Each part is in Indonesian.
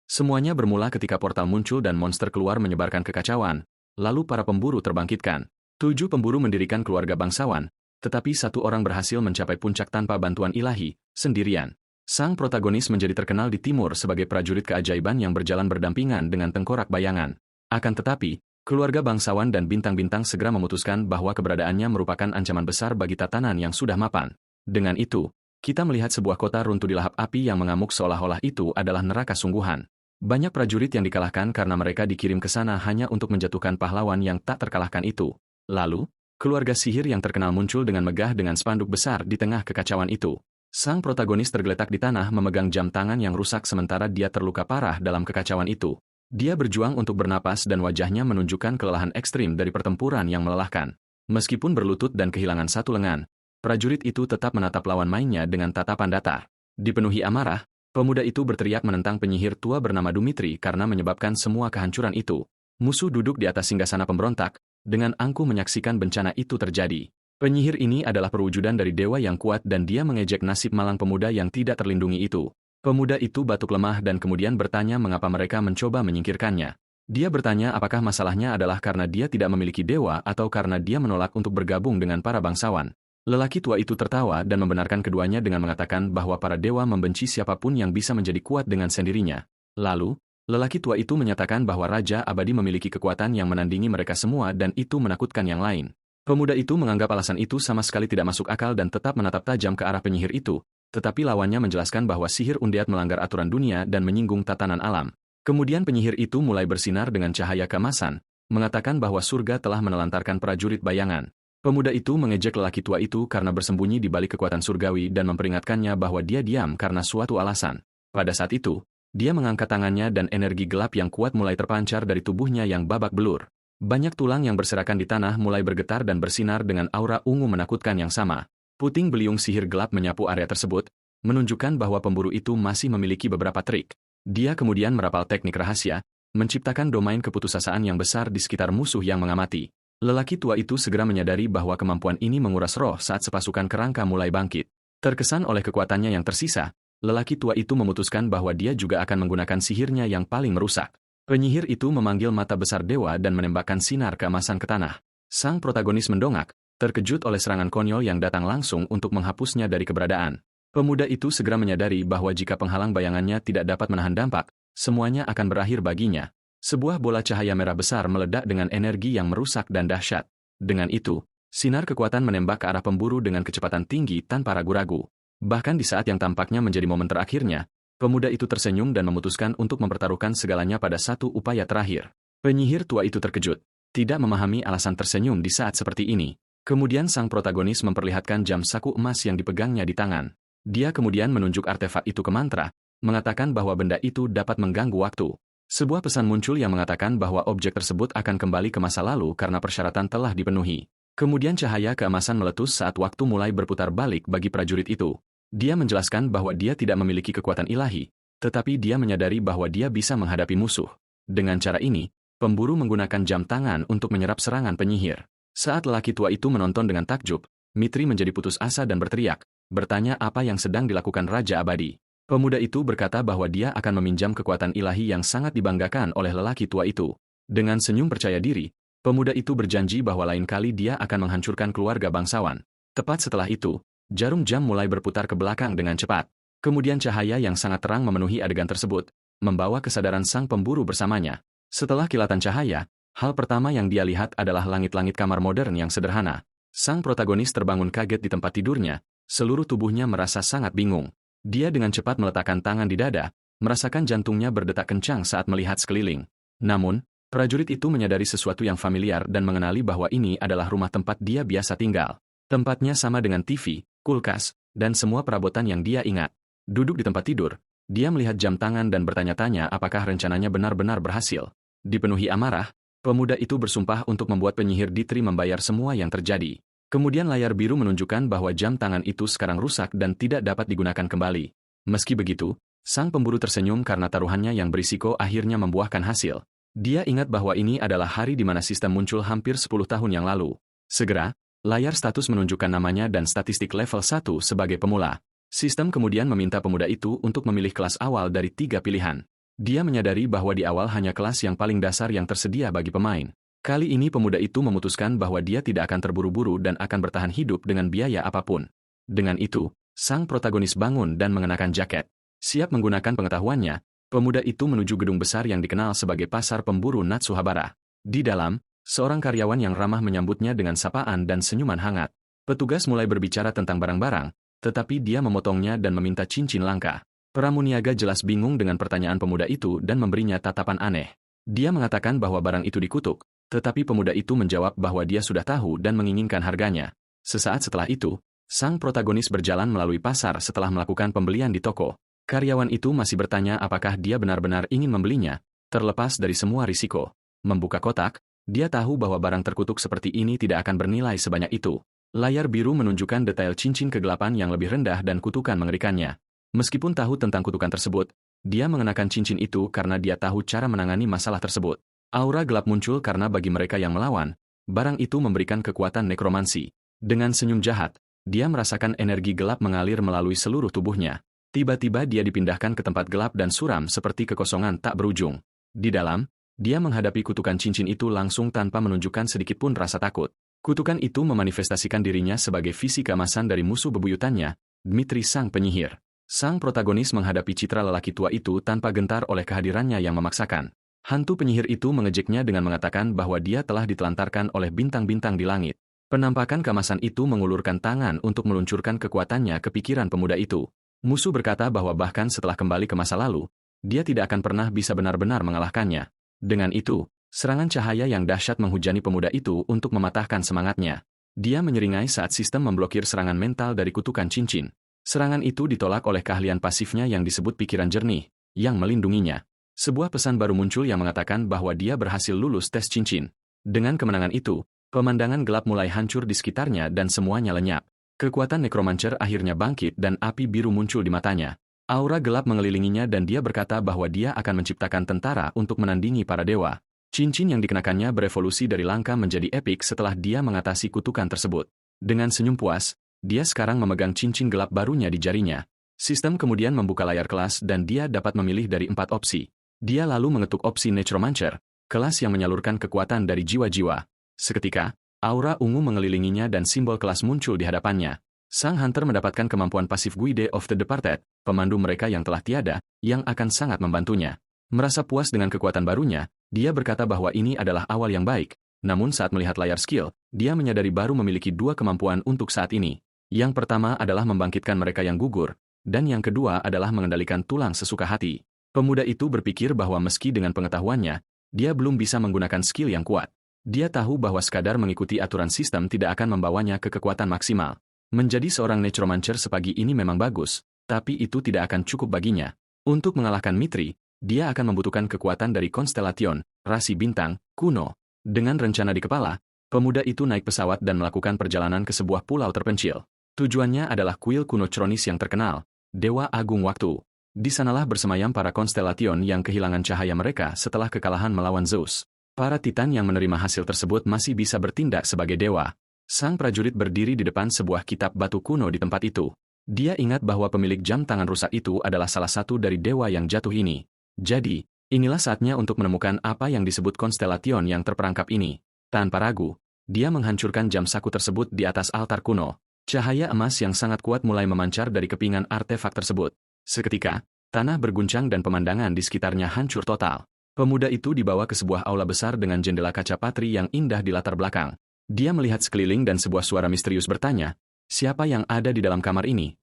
Semuanya bermula ketika portal muncul dan monster keluar menyebarkan kekacauan, lalu para pemburu terbangkitkan. 7 pemburu mendirikan keluarga bangsawan, tetapi satu orang berhasil mencapai puncak tanpa bantuan ilahi, sendirian. Sang protagonis menjadi terkenal di timur sebagai prajurit keajaiban yang berjalan berdampingan dengan tengkorak bayangan. Akan tetapi, keluarga bangsawan dan bintang-bintang segera memutuskan bahwa keberadaannya merupakan ancaman besar bagi tatanan yang sudah mapan. Dengan itu, kita melihat sebuah kota runtuh di lahap api yang mengamuk seolah-olah itu adalah neraka sungguhan. Banyak prajurit yang dikalahkan karena mereka dikirim ke sana hanya untuk menjatuhkan pahlawan yang tak terkalahkan itu. Lalu, keluarga sihir yang terkenal muncul dengan megah dengan spanduk besar di tengah kekacauan itu. Sang protagonis tergeletak di tanah memegang jam tangan yang rusak sementara dia terluka parah dalam kekacauan itu. Dia berjuang untuk bernapas dan wajahnya menunjukkan kelelahan ekstrim dari pertempuran yang melelahkan. Meskipun berlutut dan kehilangan satu lengan, prajurit itu tetap menatap lawan mainnya dengan tatapan datar. Dipenuhi amarah, pemuda itu berteriak menentang penyihir tua bernama Dumitri karena menyebabkan semua kehancuran itu. Musuh duduk di atas singgasana pemberontak, dengan angkuh menyaksikan bencana itu terjadi. Penyihir ini adalah perwujudan dari dewa yang kuat dan dia mengejek nasib malang pemuda yang tidak terlindungi itu. Pemuda itu batuk lemah dan kemudian bertanya mengapa mereka mencoba menyingkirkannya. Dia bertanya apakah masalahnya adalah karena dia tidak memiliki dewa atau karena dia menolak untuk bergabung dengan para bangsawan. Lelaki tua itu tertawa dan membenarkan keduanya dengan mengatakan bahwa para dewa membenci siapapun yang bisa menjadi kuat dengan sendirinya. Lalu, lelaki tua itu menyatakan bahwa Raja Abadi memiliki kekuatan yang menandingi mereka semua dan itu menakutkan yang lain. Pemuda itu menganggap alasan itu sama sekali tidak masuk akal dan tetap menatap tajam ke arah penyihir itu, tetapi lawannya menjelaskan bahwa sihir undead melanggar aturan dunia dan menyinggung tatanan alam. Kemudian penyihir itu mulai bersinar dengan cahaya keemasan, mengatakan bahwa surga telah menelantarkan prajurit bayangan. Pemuda itu mengejek lelaki tua itu karena bersembunyi di balik kekuatan surgawi dan memperingatkannya bahwa dia diam karena suatu alasan. Pada saat itu, dia mengangkat tangannya dan energi gelap yang kuat mulai terpancar dari tubuhnya yang babak belur. Banyak tulang yang berserakan di tanah mulai bergetar dan bersinar dengan aura ungu menakutkan yang sama. Puting beliung sihir gelap menyapu area tersebut, menunjukkan bahwa pemburu itu masih memiliki beberapa trik. Dia kemudian merapal teknik rahasia, menciptakan domain keputusasaan yang besar di sekitar musuh yang mengamati. Lelaki tua itu segera menyadari bahwa kemampuan ini menguras roh saat sepasukan kerangka mulai bangkit. Terkesan oleh kekuatannya yang tersisa, lelaki tua itu memutuskan bahwa dia juga akan menggunakan sihirnya yang paling merusak. Penyihir itu memanggil mata besar dewa dan menembakkan sinar keemasan ke tanah. Sang protagonis mendongak, terkejut oleh serangan konyol yang datang langsung untuk menghapusnya dari keberadaan. Pemuda itu segera menyadari bahwa jika penghalang bayangannya tidak dapat menahan dampak, semuanya akan berakhir baginya. Sebuah bola cahaya merah besar meledak dengan energi yang merusak dan dahsyat. Dengan itu, sinar kekuatan menembak ke arah pemburu dengan kecepatan tinggi tanpa ragu-ragu. Bahkan di saat yang tampaknya menjadi momen terakhirnya, pemuda itu tersenyum dan memutuskan untuk mempertaruhkan segalanya pada satu upaya terakhir. Penyihir tua itu terkejut, tidak memahami alasan tersenyum di saat seperti ini. Kemudian sang protagonis memperlihatkan jam saku emas yang dipegangnya di tangan. Dia kemudian menunjuk artefak itu ke mantra, mengatakan bahwa benda itu dapat mengganggu waktu. Sebuah pesan muncul yang mengatakan bahwa objek tersebut akan kembali ke masa lalu karena persyaratan telah dipenuhi. Kemudian cahaya keemasan meletus saat waktu mulai berputar balik bagi prajurit itu. Dia menjelaskan bahwa dia tidak memiliki kekuatan ilahi, tetapi dia menyadari bahwa dia bisa menghadapi musuh. Dengan cara ini, pemburu menggunakan jam tangan untuk menyerap serangan penyihir. Saat lelaki tua itu menonton dengan takjub, Mitri menjadi putus asa dan berteriak, bertanya apa yang sedang dilakukan Raja Abadi. Pemuda itu berkata bahwa dia akan meminjam kekuatan ilahi yang sangat dibanggakan oleh lelaki tua itu. Dengan senyum percaya diri, pemuda itu berjanji bahwa lain kali dia akan menghancurkan keluarga bangsawan. Tepat setelah itu, jarum jam mulai berputar ke belakang dengan cepat. Kemudian cahaya yang sangat terang memenuhi adegan tersebut, membawa kesadaran sang pemburu bersamanya. Setelah kilatan cahaya, hal pertama yang dia lihat adalah langit-langit kamar modern yang sederhana. Sang protagonis terbangun kaget di tempat tidurnya, seluruh tubuhnya merasa sangat bingung. Dia dengan cepat meletakkan tangan di dada, merasakan jantungnya berdetak kencang saat melihat sekeliling. Namun, prajurit itu menyadari sesuatu yang familiar dan mengenali bahwa ini adalah rumah tempat dia biasa tinggal. Tempatnya sama dengan TV, kulkas, dan semua perabotan yang dia ingat. Duduk di tempat tidur, dia melihat jam tangan dan bertanya-tanya apakah rencananya benar-benar berhasil. Dipenuhi amarah, pemuda itu bersumpah untuk membuat penyihir Ditri membayar semua yang terjadi. Kemudian layar biru menunjukkan bahwa jam tangan itu sekarang rusak dan tidak dapat digunakan kembali. Meski begitu, sang pemburu tersenyum karena taruhannya yang berisiko akhirnya membuahkan hasil. Dia ingat bahwa ini adalah hari di mana sistem muncul hampir 10 tahun yang lalu. Segera, layar status menunjukkan namanya dan statistik level 1 sebagai pemula. Sistem kemudian meminta pemuda itu untuk memilih kelas awal dari 3 pilihan. Dia menyadari bahwa di awal hanya kelas yang paling dasar yang tersedia bagi pemain. Kali ini pemuda itu memutuskan bahwa dia tidak akan terburu-buru dan akan bertahan hidup dengan biaya apapun. Dengan itu, sang protagonis bangun dan mengenakan jaket. Siap menggunakan pengetahuannya, pemuda itu menuju gedung besar yang dikenal sebagai Pasar Pemburu Natsuhabara. Di dalam, seorang karyawan yang ramah menyambutnya dengan sapaan dan senyuman hangat. Petugas mulai berbicara tentang barang-barang, tetapi dia memotongnya dan meminta cincin langka. Pramuniaga jelas bingung dengan pertanyaan pemuda itu dan memberinya tatapan aneh. Dia mengatakan bahwa barang itu dikutuk, tetapi pemuda itu menjawab bahwa dia sudah tahu dan menginginkan harganya. Sesaat setelah itu, sang protagonis berjalan melalui pasar setelah melakukan pembelian di toko. Karyawan itu masih bertanya apakah dia benar-benar ingin membelinya, terlepas dari semua risiko. Membuka kotak, dia tahu bahwa barang terkutuk seperti ini tidak akan bernilai sebanyak itu. Layar biru menunjukkan detail cincin kegelapan yang lebih rendah dan kutukan mengerikannya. Meskipun tahu tentang kutukan tersebut, dia mengenakan cincin itu karena dia tahu cara menangani masalah tersebut. Aura gelap muncul karena bagi mereka yang melawan, barang itu memberikan kekuatan nekromansi. Dengan senyum jahat, dia merasakan energi gelap mengalir melalui seluruh tubuhnya. Tiba-tiba dia dipindahkan ke tempat gelap dan suram seperti kekosongan tak berujung. Di dalam, dia menghadapi kutukan cincin itu langsung tanpa menunjukkan sedikitpun rasa takut. Kutukan itu memanifestasikan dirinya sebagai visi keemasan dari musuh bebuyutannya, Dmitri sang penyihir. Sang protagonis menghadapi citra lelaki tua itu tanpa gentar oleh kehadirannya yang memaksakan. Hantu penyihir itu mengejeknya dengan mengatakan bahwa dia telah ditelantarkan oleh bintang-bintang di langit. Penampakan keemasan itu mengulurkan tangan untuk meluncurkan kekuatannya ke pikiran pemuda itu. Musuh berkata bahwa bahkan setelah kembali ke masa lalu, dia tidak akan pernah bisa benar-benar mengalahkannya. Dengan itu, serangan cahaya yang dahsyat menghujani pemuda itu untuk mematahkan semangatnya. Dia menyeringai saat sistem memblokir serangan mental dari kutukan cincin. Serangan itu ditolak oleh keahlian pasifnya yang disebut pikiran jernih, yang melindunginya. Sebuah pesan baru muncul yang mengatakan bahwa dia berhasil lulus tes cincin. Dengan kemenangan itu, pemandangan gelap mulai hancur di sekitarnya dan semuanya lenyap. Kekuatan nekromancer akhirnya bangkit dan api biru muncul di matanya. Aura gelap mengelilinginya dan dia berkata bahwa dia akan menciptakan tentara untuk menandingi para dewa. Cincin yang dikenakannya berevolusi dari langka menjadi epik setelah dia mengatasi kutukan tersebut. Dengan senyum puas, dia sekarang memegang cincin gelap barunya di jarinya. Sistem kemudian membuka layar kelas dan dia dapat memilih dari 4 opsi. Dia lalu mengetuk opsi Necromancer, kelas yang menyalurkan kekuatan dari jiwa-jiwa. Seketika, aura ungu mengelilinginya dan simbol kelas muncul di hadapannya. Sang Hunter mendapatkan kemampuan pasif Guide of the Departed, pemandu mereka yang telah tiada, yang akan sangat membantunya. Merasa puas dengan kekuatan barunya, dia berkata bahwa ini adalah awal yang baik. Namun saat melihat layar skill, dia menyadari baru memiliki 2 kemampuan untuk saat ini. Yang pertama adalah membangkitkan mereka yang gugur, dan yang kedua adalah mengendalikan tulang sesuka hati. Pemuda itu berpikir bahwa meski dengan pengetahuannya, dia belum bisa menggunakan skill yang kuat. Dia tahu bahwa sekadar mengikuti aturan sistem tidak akan membawanya ke kekuatan maksimal. Menjadi seorang necromancer sepagi ini memang bagus, tapi itu tidak akan cukup baginya. Untuk mengalahkan Mitri, dia akan membutuhkan kekuatan dari Constellation, rasi bintang, kuno. Dengan rencana di kepala, pemuda itu naik pesawat dan melakukan perjalanan ke sebuah pulau terpencil. Tujuannya adalah kuil kuno Chronis yang terkenal, Dewa Agung Waktu. Di sanalah bersemayam para Constellation yang kehilangan cahaya mereka setelah kekalahan melawan Zeus. Para Titan yang menerima hasil tersebut masih bisa bertindak sebagai dewa. Sang prajurit berdiri di depan sebuah kitab batu kuno di tempat itu. Dia ingat bahwa pemilik jam tangan rusak itu adalah salah satu dari dewa yang jatuh ini. Jadi, inilah saatnya untuk menemukan apa yang disebut Constellation yang terperangkap ini. Tanpa ragu, dia menghancurkan jam saku tersebut di atas altar kuno. Cahaya emas yang sangat kuat mulai memancar dari kepingan artefak tersebut. Seketika, tanah berguncang dan pemandangan di sekitarnya hancur total. Pemuda itu dibawa ke sebuah aula besar dengan jendela kaca patri yang indah di latar belakang. Dia melihat sekeliling dan sebuah suara misterius bertanya, "Siapa yang ada di dalam kamar ini?"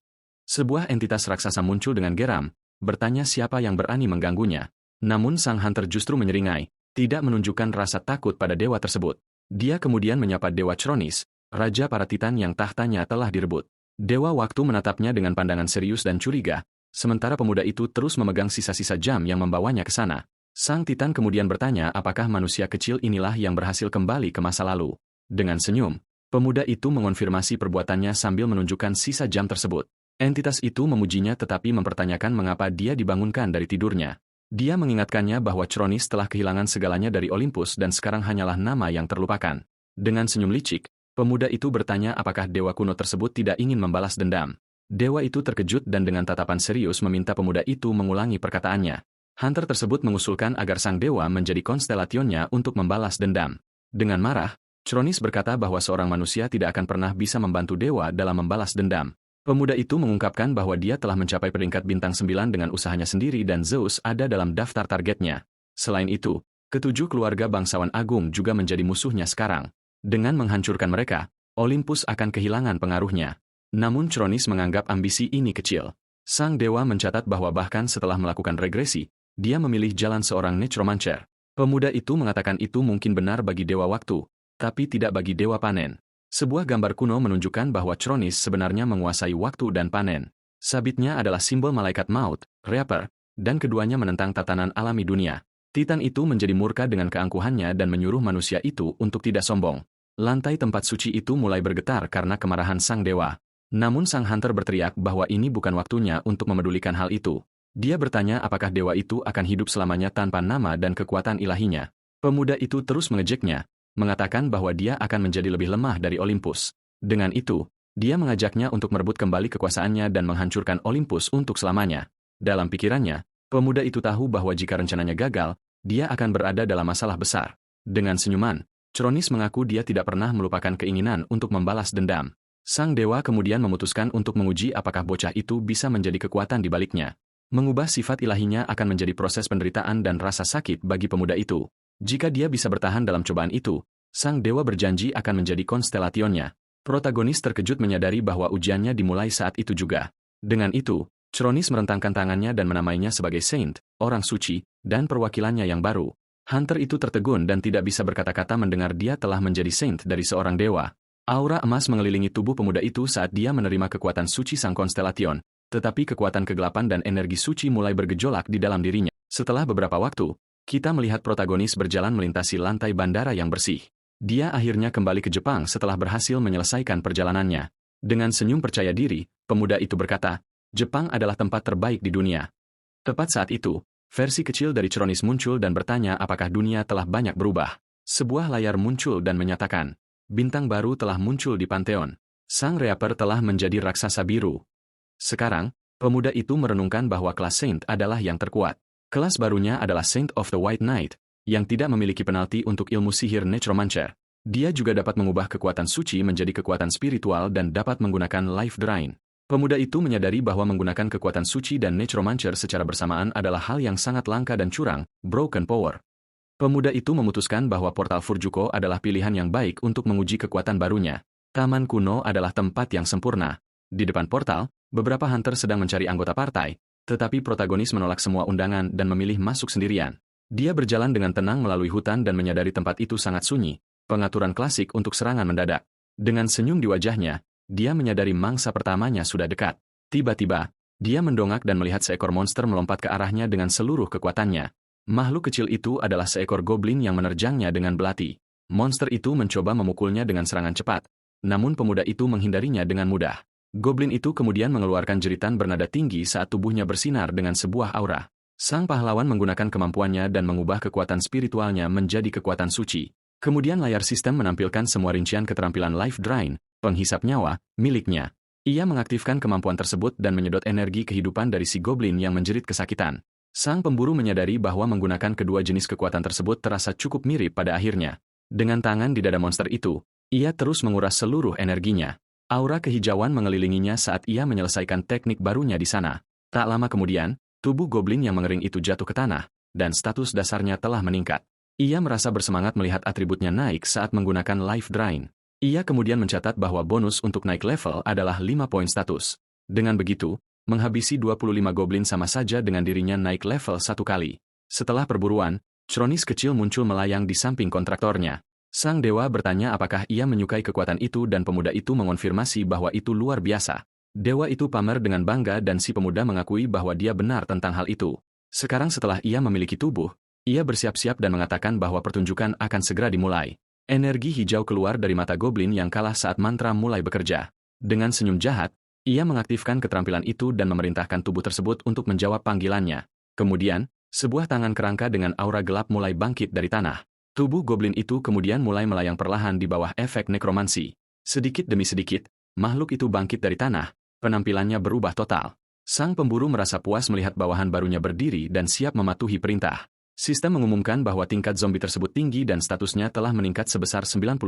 Sebuah entitas raksasa muncul dengan geram, bertanya siapa yang berani mengganggunya. Namun sang Hunter justru menyeringai, tidak menunjukkan rasa takut pada dewa tersebut. Dia kemudian menyapa Dewa Chronis, raja para Titan yang tahtanya telah direbut. Dewa Waktu menatapnya dengan pandangan serius dan curiga, sementara pemuda itu terus memegang sisa-sisa jam yang membawanya ke sana. Sang Titan kemudian bertanya apakah manusia kecil inilah yang berhasil kembali ke masa lalu. Dengan senyum, pemuda itu mengonfirmasi perbuatannya sambil menunjukkan sisa jam tersebut. Entitas itu memujinya tetapi mempertanyakan mengapa dia dibangunkan dari tidurnya. Dia mengingatkannya bahwa Chronis telah kehilangan segalanya dari Olympus dan sekarang hanyalah nama yang terlupakan. Dengan senyum licik, pemuda itu bertanya apakah dewa kuno tersebut tidak ingin membalas dendam. Dewa itu terkejut dan dengan tatapan serius meminta pemuda itu mengulangi perkataannya. Hunter tersebut mengusulkan agar sang dewa menjadi konstelationnya untuk membalas dendam. Dengan marah, Chronis berkata bahwa seorang manusia tidak akan pernah bisa membantu dewa dalam membalas dendam. Pemuda itu mengungkapkan bahwa dia telah mencapai peringkat bintang 9 dengan usahanya sendiri dan Zeus ada dalam daftar targetnya. Selain itu, ketujuh keluarga bangsawan agung juga menjadi musuhnya sekarang. Dengan menghancurkan mereka, Olympus akan kehilangan pengaruhnya. Namun Chronis menganggap ambisi ini kecil. Sang dewa mencatat bahwa bahkan setelah melakukan regresi, dia memilih jalan seorang necromancer. Pemuda itu mengatakan itu mungkin benar bagi dewa waktu, tapi tidak bagi dewa panen. Sebuah gambar kuno menunjukkan bahwa Chronis sebenarnya menguasai waktu dan panen. Sabitnya adalah simbol malaikat maut, Reaper, dan keduanya menentang tatanan alami dunia. Titan itu menjadi murka dengan keangkuhannya dan menyuruh manusia itu untuk tidak sombong. Lantai tempat suci itu mulai bergetar karena kemarahan sang dewa. Namun sang hunter berteriak bahwa ini bukan waktunya untuk memedulikan hal itu. Dia bertanya apakah dewa itu akan hidup selamanya tanpa nama dan kekuatan ilahinya. Pemuda itu terus mengejeknya, mengatakan bahwa dia akan menjadi lebih lemah dari Olympus. Dengan itu, dia mengajaknya untuk merebut kembali kekuasaannya dan menghancurkan Olympus untuk selamanya. Dalam pikirannya, pemuda itu tahu bahwa jika rencananya gagal, dia akan berada dalam masalah besar. Dengan senyuman, Chronis mengaku dia tidak pernah melupakan keinginan untuk membalas dendam. Sang dewa kemudian memutuskan untuk menguji apakah bocah itu bisa menjadi kekuatan di baliknya. Mengubah sifat ilahinya akan menjadi proses penderitaan dan rasa sakit bagi pemuda itu. Jika dia bisa bertahan dalam cobaan itu, sang dewa berjanji akan menjadi konstelationnya. Protagonis terkejut menyadari bahwa ujiannya dimulai saat itu juga. Dengan itu, Chronis merentangkan tangannya dan menamainya sebagai Saint, orang suci, dan perwakilannya yang baru. Hunter itu tertegun dan tidak bisa berkata-kata mendengar dia telah menjadi Saint dari seorang dewa. Aura emas mengelilingi tubuh pemuda itu saat dia menerima kekuatan suci sang konstelation. Tetapi kekuatan kegelapan dan energi suci mulai bergejolak di dalam dirinya. Setelah beberapa waktu, kita melihat protagonis berjalan melintasi lantai bandara yang bersih. Dia akhirnya kembali ke Jepang setelah berhasil menyelesaikan perjalanannya. Dengan senyum percaya diri, pemuda itu berkata, Jepang adalah tempat terbaik di dunia. Tepat saat itu, versi kecil dari Chronis muncul dan bertanya apakah dunia telah banyak berubah. Sebuah layar muncul dan menyatakan, bintang baru telah muncul di Pantheon. Sang Reaper telah menjadi raksasa biru. Sekarang, pemuda itu merenungkan bahwa kelas Saint adalah yang terkuat. Kelas barunya adalah Saint of the White Knight, yang tidak memiliki penalti untuk ilmu sihir necromancer. Dia juga dapat mengubah kekuatan suci menjadi kekuatan spiritual dan dapat menggunakan life drain. Pemuda itu menyadari bahwa menggunakan kekuatan suci dan necromancer secara bersamaan adalah hal yang sangat langka dan curang, broken power. Pemuda itu memutuskan bahwa portal Furjuko adalah pilihan yang baik untuk menguji kekuatan barunya. Taman kuno adalah tempat yang sempurna. Di depan portal, beberapa hunter sedang mencari anggota partai, tetapi protagonis menolak semua undangan dan memilih masuk sendirian. Dia berjalan dengan tenang melalui hutan dan menyadari tempat itu sangat sunyi, pengaturan klasik untuk serangan mendadak. Dengan senyum di wajahnya, dia menyadari mangsa pertamanya sudah dekat. Tiba-tiba, dia mendongak dan melihat seekor monster melompat ke arahnya dengan seluruh kekuatannya. Makhluk kecil itu adalah seekor goblin yang menerjangnya dengan belati. Monster itu mencoba memukulnya dengan serangan cepat, namun pemuda itu menghindarinya dengan mudah. Goblin itu kemudian mengeluarkan jeritan bernada tinggi saat tubuhnya bersinar dengan sebuah aura. Sang pahlawan menggunakan kemampuannya dan mengubah kekuatan spiritualnya menjadi kekuatan suci. Kemudian layar sistem menampilkan semua rincian keterampilan life drain, penghisap nyawa, miliknya. Ia mengaktifkan kemampuan tersebut dan menyedot energi kehidupan dari si goblin yang menjerit kesakitan. Sang pemburu menyadari bahwa menggunakan kedua jenis kekuatan tersebut terasa cukup mirip pada akhirnya. Dengan tangan di dada monster itu, ia terus menguras seluruh energinya. Aura kehijauan mengelilinginya saat ia menyelesaikan teknik barunya di sana. Tak lama kemudian, tubuh goblin yang mengering itu jatuh ke tanah, dan status dasarnya telah meningkat. Ia merasa bersemangat melihat atributnya naik saat menggunakan life drain. Ia kemudian mencatat bahwa bonus untuk naik level adalah 5 poin status. Dengan begitu, menghabisi 25 goblin sama saja dengan dirinya naik level 1 kali. Setelah perburuan, Chronis kecil muncul melayang di samping kontraktornya. Sang dewa bertanya apakah ia menyukai kekuatan itu dan pemuda itu mengonfirmasi bahwa itu luar biasa. Dewa itu pamer dengan bangga dan si pemuda mengakui bahwa dia benar tentang hal itu. Sekarang setelah ia memiliki tubuh, ia bersiap-siap dan mengatakan bahwa pertunjukan akan segera dimulai. Energi hijau keluar dari mata goblin yang kalah saat mantra mulai bekerja. Dengan senyum jahat, ia mengaktifkan keterampilan itu dan memerintahkan tubuh tersebut untuk menjawab panggilannya. Kemudian, sebuah tangan kerangka dengan aura gelap mulai bangkit dari tanah. Tubuh goblin itu kemudian mulai melayang perlahan di bawah efek nekromansi. Sedikit demi sedikit, makhluk itu bangkit dari tanah, penampilannya berubah total. Sang pemburu merasa puas melihat bawahan barunya berdiri dan siap mematuhi perintah. Sistem mengumumkan bahwa tingkat zombie tersebut tinggi dan statusnya telah meningkat sebesar 97%.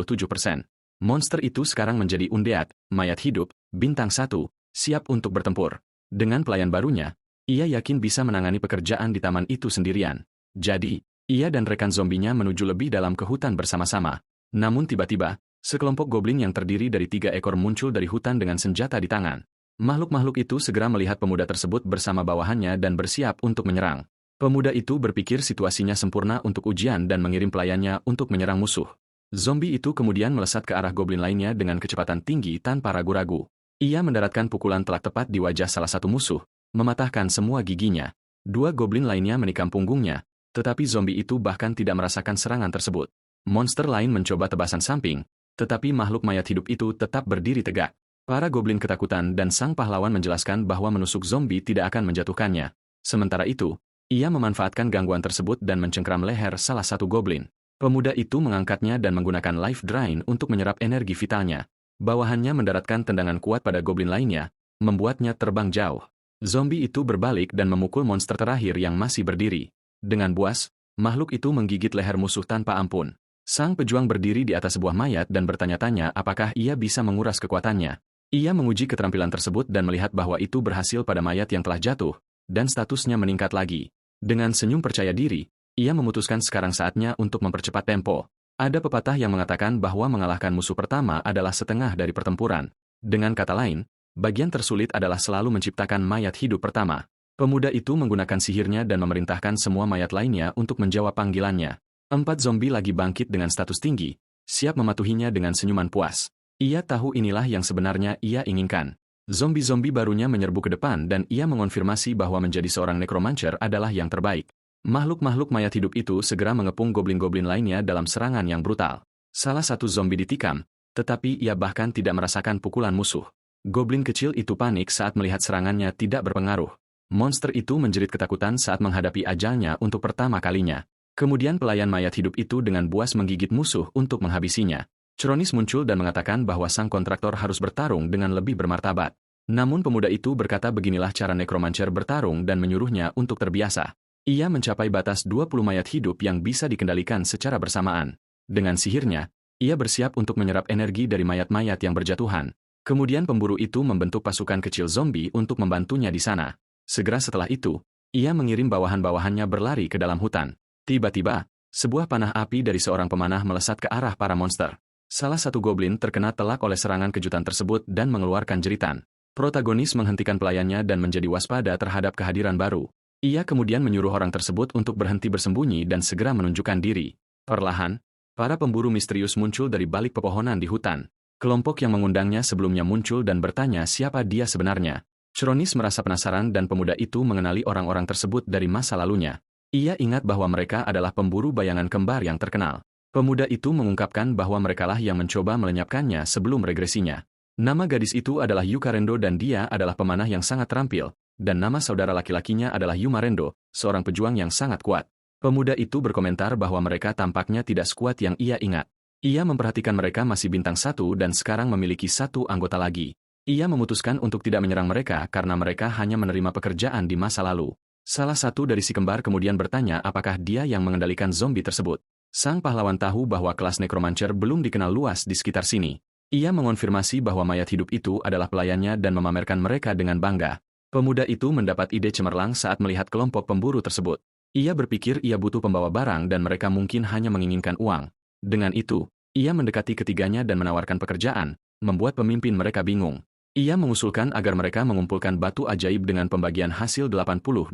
Monster itu sekarang menjadi undead, mayat hidup, bintang 1, siap untuk bertempur. Dengan pelayan barunya, ia yakin bisa menangani pekerjaan di taman itu sendirian. Jadi, ia dan rekan zombinya menuju lebih dalam ke hutan bersama-sama. Namun tiba-tiba, sekelompok goblin yang terdiri dari 3 ekor muncul dari hutan dengan senjata di tangan. Makhluk-makhluk itu segera melihat pemuda tersebut bersama bawahannya dan bersiap untuk menyerang. Pemuda itu berpikir situasinya sempurna untuk ujian dan mengirim pelayannya untuk menyerang musuh. Zombie itu kemudian melesat ke arah goblin lainnya dengan kecepatan tinggi tanpa ragu-ragu. Ia mendaratkan pukulan telak tepat di wajah salah satu musuh, mematahkan semua giginya. 2 goblin lainnya menikam punggungnya, tetapi zombie itu bahkan tidak merasakan serangan tersebut. Monster lain mencoba tebasan samping, tetapi makhluk mayat hidup itu tetap berdiri tegak. Para goblin ketakutan dan sang pahlawan menjelaskan bahwa menusuk zombie tidak akan menjatuhkannya. Sementara itu, ia memanfaatkan gangguan tersebut dan mencengkram leher salah satu goblin. Pemuda itu mengangkatnya dan menggunakan life drain untuk menyerap energi vitalnya. Bawahannya mendaratkan tendangan kuat pada goblin lainnya, membuatnya terbang jauh. Zombie itu berbalik dan memukul monster terakhir yang masih berdiri. Dengan buas, makhluk itu menggigit leher musuh tanpa ampun. Sang pejuang berdiri di atas sebuah mayat dan bertanya-tanya apakah ia bisa menguras kekuatannya. Ia menguji keterampilan tersebut dan melihat bahwa itu berhasil pada mayat yang telah jatuh, dan statusnya meningkat lagi. Dengan senyum percaya diri, ia memutuskan sekarang saatnya untuk mempercepat tempo. Ada pepatah yang mengatakan bahwa mengalahkan musuh pertama adalah setengah dari pertempuran. Dengan kata lain, bagian tersulit adalah selalu menciptakan mayat hidup pertama. Pemuda itu menggunakan sihirnya dan memerintahkan semua mayat lainnya untuk menjawab panggilannya. 4 zombie lagi bangkit dengan status tinggi, siap mematuhinya dengan senyuman puas. Ia tahu inilah yang sebenarnya ia inginkan. Zombie-zombie barunya menyerbu ke depan dan ia mengonfirmasi bahwa menjadi seorang necromancer adalah yang terbaik. Makhluk-makhluk mayat hidup itu segera mengepung goblin-goblin lainnya dalam serangan yang brutal. Salah satu zombie ditikam, tetapi ia bahkan tidak merasakan pukulan musuh. Goblin kecil itu panik saat melihat serangannya tidak berpengaruh. Monster itu menjerit ketakutan saat menghadapi ajalnya untuk pertama kalinya. Kemudian pelayan mayat hidup itu dengan buas menggigit musuh untuk menghabisinya. Chronis muncul dan mengatakan bahwa sang kontraktor harus bertarung dengan lebih bermartabat. Namun pemuda itu berkata beginilah cara necromancer bertarung dan menyuruhnya untuk terbiasa. Ia mencapai batas 20 mayat hidup yang bisa dikendalikan secara bersamaan. Dengan sihirnya, ia bersiap untuk menyerap energi dari mayat-mayat yang berjatuhan. Kemudian pemburu itu membentuk pasukan kecil zombie untuk membantunya di sana. Segera setelah itu, ia mengirim bawahan-bawahannya berlari ke dalam hutan. Tiba-tiba, sebuah panah api dari seorang pemanah melesat ke arah para monster. Salah satu goblin terkena telak oleh serangan kejutan tersebut dan mengeluarkan jeritan. Protagonis menghentikan pelayannya dan menjadi waspada terhadap kehadiran baru. Ia kemudian menyuruh orang tersebut untuk berhenti bersembunyi dan segera menunjukkan diri. Perlahan, para pemburu misterius muncul dari balik pepohonan di hutan. Kelompok yang mengundangnya sebelumnya muncul dan bertanya siapa dia sebenarnya. Chronis merasa penasaran dan pemuda itu mengenali orang-orang tersebut dari masa lalunya. Ia ingat bahwa mereka adalah pemburu bayangan kembar yang terkenal. Pemuda itu mengungkapkan bahwa merekalah yang mencoba melenyapkannya sebelum regresinya. Nama gadis itu adalah Yukarendo dan dia adalah pemanah yang sangat terampil, dan nama saudara laki-lakinya adalah Yumarendo, seorang pejuang yang sangat kuat. Pemuda itu berkomentar bahwa mereka tampaknya tidak sekuat yang ia ingat. Ia memperhatikan mereka masih bintang 1 dan sekarang memiliki 1 anggota lagi. Ia memutuskan untuk tidak menyerang mereka karena mereka hanya menerima pekerjaan di masa lalu. Salah satu dari si kembar kemudian bertanya apakah dia yang mengendalikan zombie tersebut. Sang pahlawan tahu bahwa kelas necromancer belum dikenal luas di sekitar sini. Ia mengonfirmasi bahwa mayat hidup itu adalah pelayannya dan memamerkan mereka dengan bangga. Pemuda itu mendapat ide cemerlang saat melihat kelompok pemburu tersebut. Ia berpikir ia butuh pembawa barang dan mereka mungkin hanya menginginkan uang. Dengan itu, ia mendekati ketiganya dan menawarkan pekerjaan, membuat pemimpin mereka bingung. Ia mengusulkan agar mereka mengumpulkan batu ajaib dengan pembagian hasil 80-20.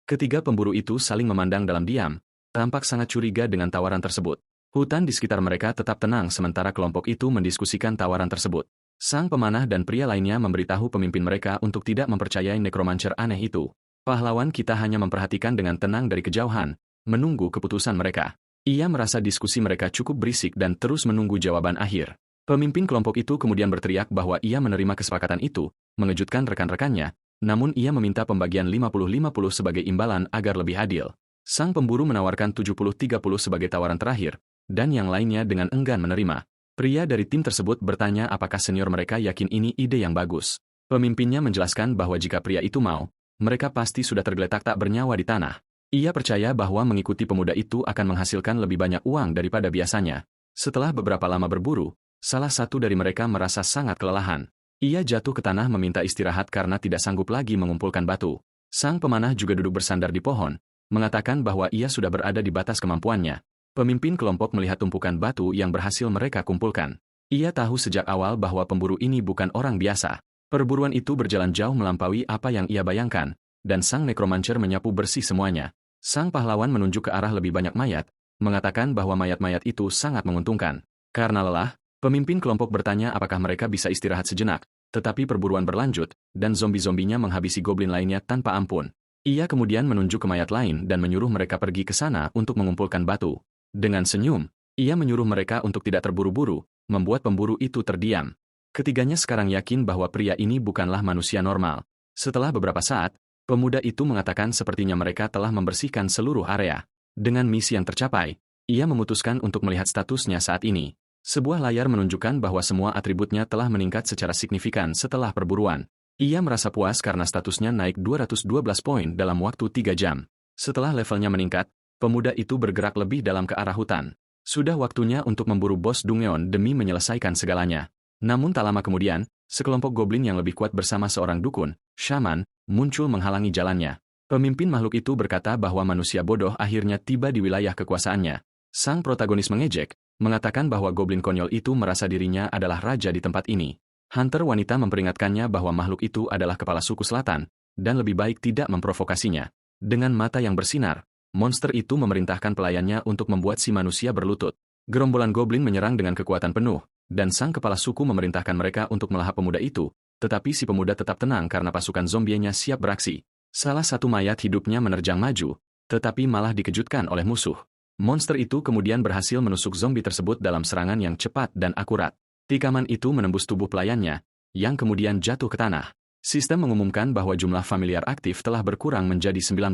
Ketiga pemburu itu saling memandang dalam diam, tampak sangat curiga dengan tawaran tersebut. Hutan di sekitar mereka tetap tenang sementara kelompok itu mendiskusikan tawaran tersebut. Sang pemanah dan pria lainnya memberitahu pemimpin mereka untuk tidak mempercayai necromancer aneh itu. Pahlawan kita hanya memperhatikan dengan tenang dari kejauhan, menunggu keputusan mereka. Ia merasa diskusi mereka cukup berisik dan terus menunggu jawaban akhir. Pemimpin kelompok itu kemudian berteriak bahwa ia menerima kesepakatan itu, mengejutkan rekan-rekannya, namun ia meminta pembagian 50-50 sebagai imbalan agar lebih adil. Sang pemburu menawarkan 70-30 sebagai tawaran terakhir, dan yang lainnya dengan enggan menerima. Pria dari tim tersebut bertanya apakah senior mereka yakin ini ide yang bagus. Pemimpinnya menjelaskan bahwa jika pria itu mau, mereka pasti sudah tergeletak tak bernyawa di tanah. Ia percaya bahwa mengikuti pemuda itu akan menghasilkan lebih banyak uang daripada biasanya. Setelah beberapa lama berburu, salah satu dari mereka merasa sangat kelelahan. Ia jatuh ke tanah meminta istirahat karena tidak sanggup lagi mengumpulkan batu. Sang pemanah juga duduk bersandar di pohon, mengatakan bahwa ia sudah berada di batas kemampuannya. Pemimpin kelompok melihat tumpukan batu yang berhasil mereka kumpulkan. Ia tahu sejak awal bahwa pemburu ini bukan orang biasa. Perburuan itu berjalan jauh melampaui apa yang ia bayangkan, dan sang nekromancer menyapu bersih semuanya. Sang pahlawan menunjuk ke arah lebih banyak mayat, mengatakan bahwa mayat-mayat itu sangat menguntungkan. Karena lelah, pemimpin kelompok bertanya apakah mereka bisa istirahat sejenak. Tetapi perburuan berlanjut, dan zombie-zombinya menghabisi goblin lainnya tanpa ampun. Ia kemudian menunjuk ke mayat lain dan menyuruh mereka pergi ke sana untuk mengumpulkan batu. Dengan senyum, ia menyuruh mereka untuk tidak terburu-buru, membuat pemburu itu terdiam. Ketiganya sekarang yakin bahwa pria ini bukanlah manusia normal. Setelah beberapa saat, pemuda itu mengatakan sepertinya mereka telah membersihkan seluruh area. Dengan misi yang tercapai, ia memutuskan untuk melihat statusnya saat ini. Sebuah layar menunjukkan bahwa semua atributnya telah meningkat secara signifikan setelah perburuan. Ia merasa puas karena statusnya naik 212 poin dalam waktu 3 jam. Setelah levelnya meningkat, pemuda itu bergerak lebih dalam ke arah hutan. Sudah waktunya untuk memburu bos Dungeon demi menyelesaikan segalanya. Namun tak lama kemudian, sekelompok goblin yang lebih kuat bersama seorang dukun, shaman, muncul menghalangi jalannya. Pemimpin makhluk itu berkata bahwa manusia bodoh akhirnya tiba di wilayah kekuasaannya. Sang protagonis mengejek, mengatakan bahwa goblin konyol itu merasa dirinya adalah raja di tempat ini. Hunter wanita memperingatkannya bahwa makhluk itu adalah kepala suku selatan, dan lebih baik tidak memprovokasinya. Dengan mata yang bersinar, monster itu memerintahkan pelayannya untuk membuat si manusia berlutut. Gerombolan goblin menyerang dengan kekuatan penuh, dan sang kepala suku memerintahkan mereka untuk melahap pemuda itu, tetapi si pemuda tetap tenang karena pasukan zombienya siap beraksi. Salah satu mayat hidupnya menerjang maju, tetapi malah dikejutkan oleh musuh. Monster itu kemudian berhasil menusuk zombie tersebut dalam serangan yang cepat dan akurat. Tikaman itu menembus tubuh pelayannya, yang kemudian jatuh ke tanah. Sistem mengumumkan bahwa jumlah familiar aktif telah berkurang menjadi 19.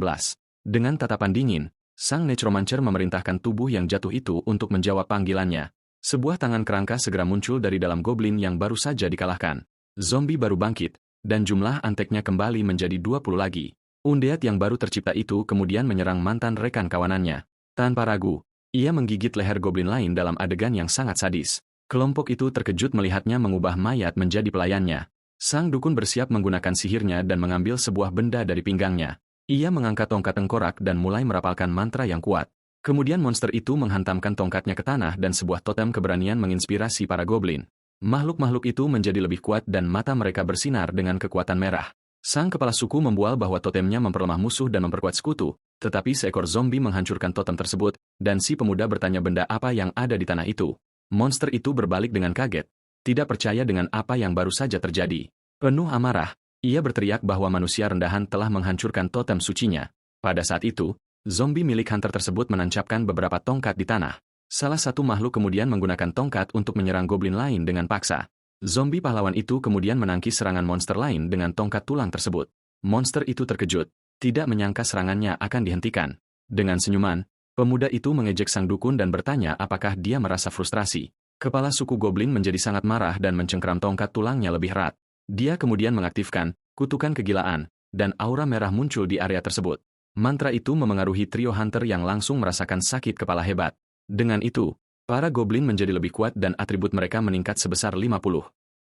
Dengan tatapan dingin, sang necromancer memerintahkan tubuh yang jatuh itu untuk menjawab panggilannya. Sebuah tangan kerangka segera muncul dari dalam goblin yang baru saja dikalahkan. Zombie baru bangkit, dan jumlah anteknya kembali menjadi 20 lagi. Undead yang baru tercipta itu kemudian menyerang mantan rekan kawanannya. Tanpa ragu, ia menggigit leher goblin lain dalam adegan yang sangat sadis. Kelompok itu terkejut melihatnya mengubah mayat menjadi pelayannya. Sang dukun bersiap menggunakan sihirnya dan mengambil sebuah benda dari pinggangnya. Ia mengangkat tongkat tengkorak dan mulai merapalkan mantra yang kuat. Kemudian monster itu menghantamkan tongkatnya ke tanah dan sebuah totem keberanian menginspirasi para goblin. Makhluk-makhluk itu menjadi lebih kuat dan mata mereka bersinar dengan kekuatan merah. Sang kepala suku membual bahwa totemnya memperlemah musuh dan memperkuat sekutu, tetapi seekor zombie menghancurkan totem tersebut, dan si pemuda bertanya benda apa yang ada di tanah itu. Monster itu berbalik dengan kaget, tidak percaya dengan apa yang baru saja terjadi. Penuh amarah, ia berteriak bahwa manusia rendahan telah menghancurkan totem sucinya. Pada saat itu, zombie milik Hunter tersebut menancapkan beberapa tongkat di tanah. Salah satu makhluk kemudian menggunakan tongkat untuk menyerang goblin lain dengan paksa. Zombie pahlawan itu kemudian menangkis serangan monster lain dengan tongkat tulang tersebut. Monster itu terkejut, tidak menyangka serangannya akan dihentikan. Dengan senyuman, pemuda itu mengejek sang dukun dan bertanya apakah dia merasa frustrasi. Kepala suku goblin menjadi sangat marah dan mencengkram tongkat tulangnya lebih erat. Dia kemudian mengaktifkan kutukan kegilaan, dan aura merah muncul di area tersebut. Mantra itu memengaruhi trio Hunter yang langsung merasakan sakit kepala hebat. Dengan itu, para goblin menjadi lebih kuat dan atribut mereka meningkat sebesar 50.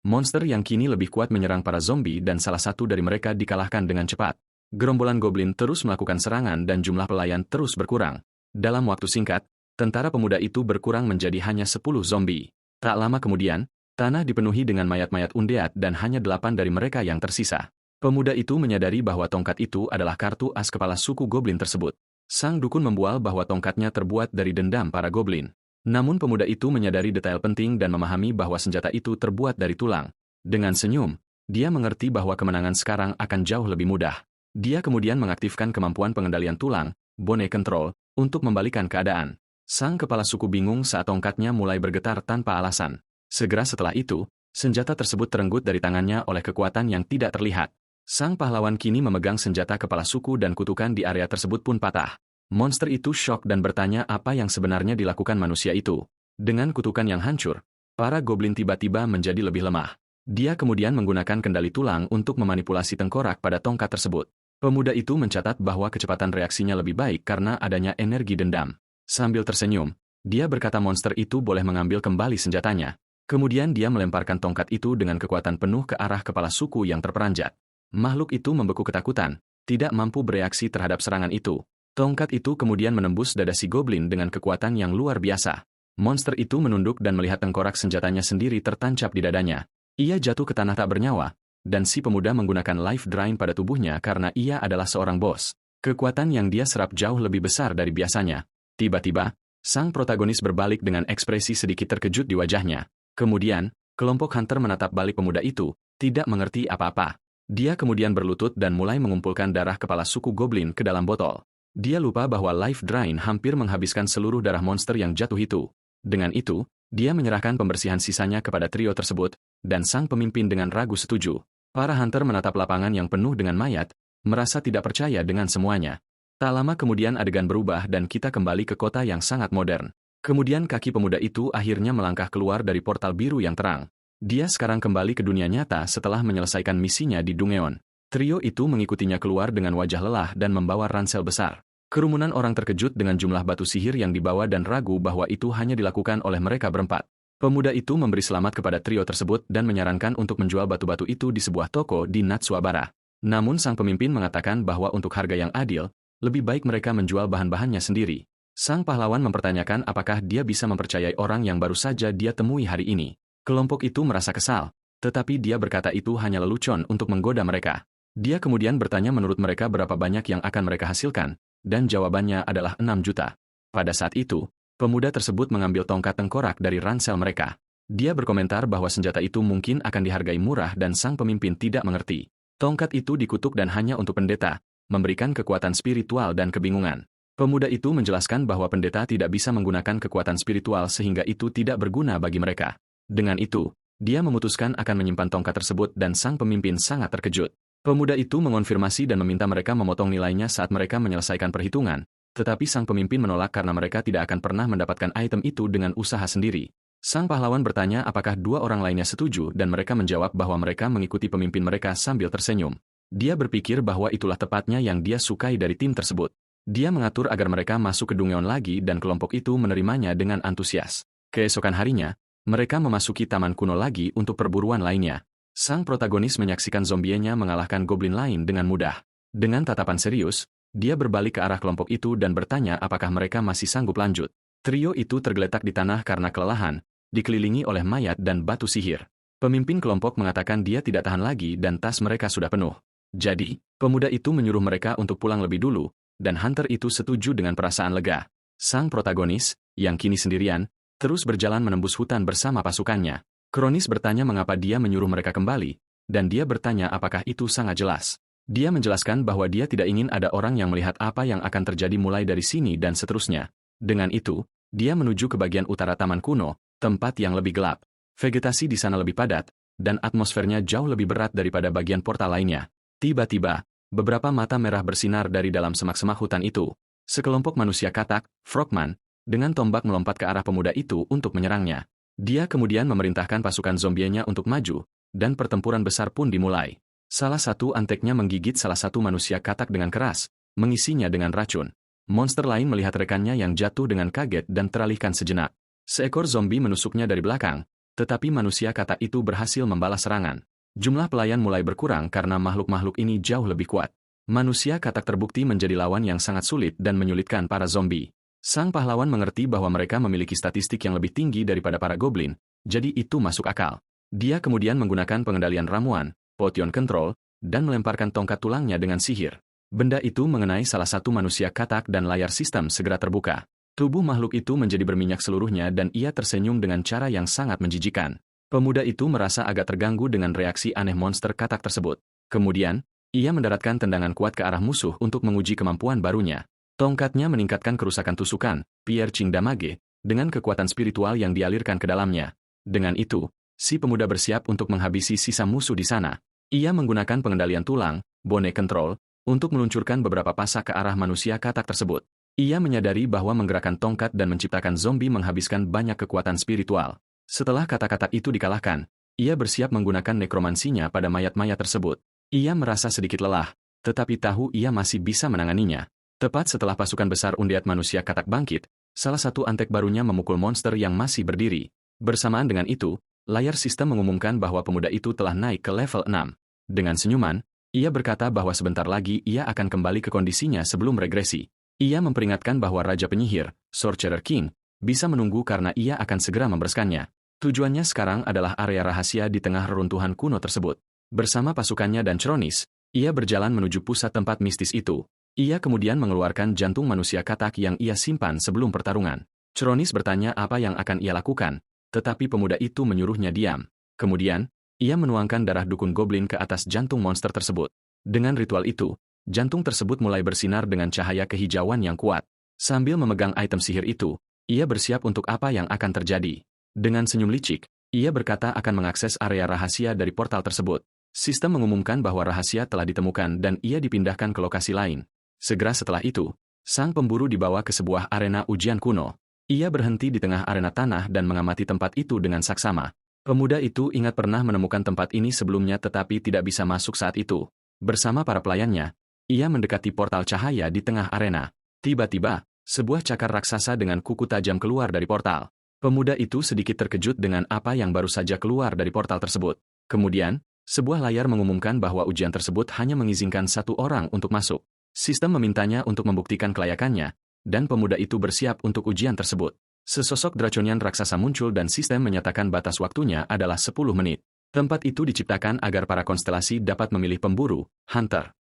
Monster yang kini lebih kuat menyerang para zombie dan salah satu dari mereka dikalahkan dengan cepat. Gerombolan goblin terus melakukan serangan dan jumlah pelayan terus berkurang. Dalam waktu singkat, tentara pemuda itu berkurang menjadi hanya 10 zombie. Tak lama kemudian, tanah dipenuhi dengan mayat-mayat undead dan hanya 8 dari mereka yang tersisa. Pemuda itu menyadari bahwa tongkat itu adalah kartu as kepala suku goblin tersebut. Sang dukun membual bahwa tongkatnya terbuat dari dendam para goblin. Namun pemuda itu menyadari detail penting dan memahami bahwa senjata itu terbuat dari tulang. Dengan senyum, dia mengerti bahwa kemenangan sekarang akan jauh lebih mudah. Dia kemudian mengaktifkan kemampuan pengendalian tulang, bone control, untuk membalikan keadaan. Sang kepala suku bingung saat tongkatnya mulai bergetar tanpa alasan. Segera setelah itu, senjata tersebut terenggut dari tangannya oleh kekuatan yang tidak terlihat. Sang pahlawan kini memegang senjata kepala suku dan kutukan di area tersebut pun patah. Monster itu syok dan bertanya apa yang sebenarnya dilakukan manusia itu. Dengan kutukan yang hancur, para goblin tiba-tiba menjadi lebih lemah. Dia kemudian menggunakan kendali tulang untuk memanipulasi tengkorak pada tongkat tersebut. Pemuda itu mencatat bahwa kecepatan reaksinya lebih baik karena adanya energi dendam. Sambil tersenyum, dia berkata monster itu boleh mengambil kembali senjatanya. Kemudian dia melemparkan tongkat itu dengan kekuatan penuh ke arah kepala suku yang terperanjat. Makhluk itu membeku ketakutan, tidak mampu bereaksi terhadap serangan itu. Tongkat itu kemudian menembus dada si goblin dengan kekuatan yang luar biasa. Monster itu menunduk dan melihat tengkorak senjatanya sendiri tertancap di dadanya. Ia jatuh ke tanah tak bernyawa, dan si pemuda menggunakan life drain pada tubuhnya karena ia adalah seorang bos. Kekuatan yang dia serap jauh lebih besar dari biasanya. Tiba-tiba, sang protagonis berbalik dengan ekspresi sedikit terkejut di wajahnya. Kemudian, kelompok hunter menatap balik pemuda itu, tidak mengerti apa-apa. Dia kemudian berlutut dan mulai mengumpulkan darah kepala suku goblin ke dalam botol. Dia lupa bahwa life drain hampir menghabiskan seluruh darah monster yang jatuh itu. Dengan itu, dia menyerahkan pembersihan sisanya kepada trio tersebut, dan sang pemimpin dengan ragu setuju. Para hunter menatap lapangan yang penuh dengan mayat, merasa tidak percaya dengan semuanya. Tak lama kemudian adegan berubah dan kita kembali ke kota yang sangat modern. Kemudian kaki pemuda itu akhirnya melangkah keluar dari portal biru yang terang. Dia sekarang kembali ke dunia nyata setelah menyelesaikan misinya di Dungeon. Trio itu mengikutinya keluar dengan wajah lelah dan membawa ransel besar. Kerumunan orang terkejut dengan jumlah batu sihir yang dibawa dan ragu bahwa itu hanya dilakukan oleh mereka berempat. Pemuda itu memberi selamat kepada trio tersebut dan menyarankan untuk menjual batu-batu itu di sebuah toko di Natsuabara. Namun sang pemimpin mengatakan bahwa untuk harga yang adil, lebih baik mereka menjual bahan-bahannya sendiri. Sang pahlawan mempertanyakan apakah dia bisa mempercayai orang yang baru saja dia temui hari ini. Kelompok itu merasa kesal, tetapi dia berkata itu hanya lelucon untuk menggoda mereka. Dia kemudian bertanya menurut mereka berapa banyak yang akan mereka hasilkan, dan jawabannya adalah 6 juta. Pada saat itu, pemuda tersebut mengambil tongkat tengkorak dari ransel mereka. Dia berkomentar bahwa senjata itu mungkin akan dihargai murah dan sang pemimpin tidak mengerti. Tongkat itu dikutuk dan hanya untuk pendeta, memberikan kekuatan spiritual dan kebingungan. Pemuda itu menjelaskan bahwa pendeta tidak bisa menggunakan kekuatan spiritual sehingga itu tidak berguna bagi mereka. Dengan itu, dia memutuskan akan menyimpan tongkat tersebut dan sang pemimpin sangat terkejut. Pemuda itu mengonfirmasi dan meminta mereka memotong nilainya saat mereka menyelesaikan perhitungan, tetapi sang pemimpin menolak karena mereka tidak akan pernah mendapatkan item itu dengan usaha sendiri. Sang pahlawan bertanya apakah dua orang lainnya setuju dan mereka menjawab bahwa mereka mengikuti pemimpin mereka sambil tersenyum. Dia berpikir bahwa itulah tepatnya yang dia sukai dari tim tersebut. Dia mengatur agar mereka masuk ke Dungeon lagi dan kelompok itu menerimanya dengan antusias. Keesokan harinya, mereka memasuki taman kuno lagi untuk perburuan lainnya. Sang protagonis menyaksikan zombienya mengalahkan goblin lain dengan mudah. Dengan tatapan serius, dia berbalik ke arah kelompok itu dan bertanya apakah mereka masih sanggup lanjut. Trio itu tergeletak di tanah karena kelelahan, dikelilingi oleh mayat dan batu sihir. Pemimpin kelompok mengatakan dia tidak tahan lagi dan tas mereka sudah penuh. Jadi, pemuda itu menyuruh mereka untuk pulang lebih dulu, dan hunter itu setuju dengan perasaan lega. Sang protagonis, yang kini sendirian, terus berjalan menembus hutan bersama pasukannya. Kronis bertanya mengapa dia menyuruh mereka kembali, dan dia bertanya apakah itu sangat jelas. Dia menjelaskan bahwa dia tidak ingin ada orang yang melihat apa yang akan terjadi mulai dari sini dan seterusnya. Dengan itu, dia menuju ke bagian utara taman kuno, tempat yang lebih gelap. Vegetasi di sana lebih padat, dan atmosfernya jauh lebih berat daripada bagian portal lainnya. Tiba-tiba, beberapa mata merah bersinar dari dalam semak-semak hutan itu. Sekelompok manusia katak, frogman, dengan tombak melompat ke arah pemuda itu untuk menyerangnya. Dia kemudian memerintahkan pasukan zombienya untuk maju, dan pertempuran besar pun dimulai. Salah satu anteknya menggigit salah satu manusia katak dengan keras, mengisinya dengan racun. Monster lain melihat rekannya yang jatuh dengan kaget dan teralihkan sejenak. Seekor zombie menusuknya dari belakang, tetapi manusia katak itu berhasil membalas serangan. Jumlah pelayan mulai berkurang karena makhluk-makhluk ini jauh lebih kuat. Manusia katak terbukti menjadi lawan yang sangat sulit dan menyulitkan para zombie. Sang pahlawan mengerti bahwa mereka memiliki statistik yang lebih tinggi daripada para goblin, jadi itu masuk akal. Dia kemudian menggunakan pengendalian ramuan, potion control, dan melemparkan tongkat tulangnya dengan sihir. Benda itu mengenai salah satu manusia katak dan layar sistem segera terbuka. Tubuh makhluk itu menjadi berminyak seluruhnya dan ia tersenyum dengan cara yang sangat menjijikan. Pemuda itu merasa agak terganggu dengan reaksi aneh monster katak tersebut. Kemudian, ia mendaratkan tendangan kuat ke arah musuh untuk menguji kemampuan barunya. Tongkatnya meningkatkan kerusakan tusukan, piercing damage, dengan kekuatan spiritual yang dialirkan ke dalamnya. Dengan itu, si pemuda bersiap untuk menghabisi sisa musuh di sana. Ia menggunakan pengendalian tulang, bone control, untuk meluncurkan beberapa pasak ke arah manusia katak tersebut. Ia menyadari bahwa menggerakkan tongkat dan menciptakan zombie menghabiskan banyak kekuatan spiritual. Setelah kata-kata itu dikalahkan, ia bersiap menggunakan nekromansinya pada mayat-mayat tersebut. Ia merasa sedikit lelah, tetapi tahu ia masih bisa menanganinya. Tepat setelah pasukan besar undead manusia katak bangkit, salah satu antek barunya memukul monster yang masih berdiri. Bersamaan dengan itu, layar sistem mengumumkan bahwa pemuda itu telah naik ke level 6. Dengan senyuman, ia berkata bahwa sebentar lagi ia akan kembali ke kondisinya sebelum regresi. Ia memperingatkan bahwa Raja Penyihir, Sorcerer King, bisa menunggu karena ia akan segera membereskannya. Tujuannya sekarang adalah area rahasia di tengah reruntuhan kuno tersebut. Bersama pasukannya dan Chronis, ia berjalan menuju pusat tempat mistis itu. Ia kemudian mengeluarkan jantung manusia katak yang ia simpan sebelum pertarungan. Chronis bertanya apa yang akan ia lakukan, tetapi pemuda itu menyuruhnya diam. Kemudian, ia menuangkan darah dukun goblin ke atas jantung monster tersebut. Dengan ritual itu, jantung tersebut mulai bersinar dengan cahaya kehijauan yang kuat. Sambil memegang item sihir itu, ia bersiap untuk apa yang akan terjadi. Dengan senyum licik, ia berkata akan mengakses area rahasia dari portal tersebut. Sistem mengumumkan bahwa rahasia telah ditemukan dan ia dipindahkan ke lokasi lain. Segera setelah itu, sang pemburu dibawa ke sebuah arena ujian kuno. Ia berhenti di tengah arena tanah dan mengamati tempat itu dengan saksama. Pemuda itu ingat pernah menemukan tempat ini sebelumnya tetapi tidak bisa masuk saat itu. Bersama para pelayannya, ia mendekati portal cahaya di tengah arena. Tiba-tiba, sebuah cakar raksasa dengan kuku tajam keluar dari portal. Pemuda itu sedikit terkejut dengan apa yang baru saja keluar dari portal tersebut. Kemudian, sebuah layar mengumumkan bahwa ujian tersebut hanya mengizinkan satu orang untuk masuk. Sistem memintanya untuk membuktikan kelayakannya, dan pemuda itu bersiap untuk ujian tersebut. Sesosok draconian raksasa muncul dan sistem menyatakan batas waktunya adalah 10 menit. Tempat itu diciptakan agar para konstelasi dapat memilih pemburu, hunter.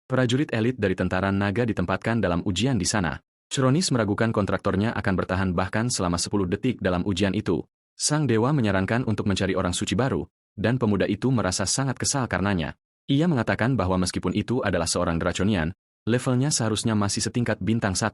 Prajurit elit dari tentara naga ditempatkan dalam ujian di sana. Chronis meragukan kontraktornya akan bertahan bahkan selama 10 detik dalam ujian itu. Sang dewa menyarankan untuk mencari orang suci baru, dan pemuda itu merasa sangat kesal karenanya. Ia mengatakan bahwa meskipun itu adalah seorang draconian, levelnya seharusnya masih setingkat bintang 1.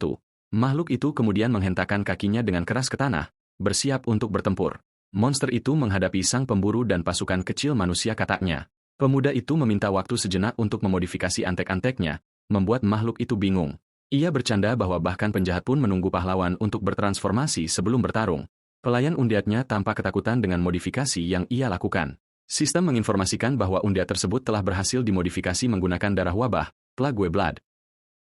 Makhluk itu kemudian menghentakkan kakinya dengan keras ke tanah, bersiap untuk bertempur. Monster itu menghadapi sang pemburu dan pasukan kecil manusia kataknya. Pemuda itu meminta waktu sejenak untuk memodifikasi antek-anteknya, membuat makhluk itu bingung. Ia bercanda bahwa bahkan penjahat pun menunggu pahlawan untuk bertransformasi sebelum bertarung. Pelayan undeadnya tampak ketakutan dengan modifikasi yang ia lakukan. Sistem menginformasikan bahwa undead tersebut telah berhasil dimodifikasi menggunakan darah wabah, Plague Blood.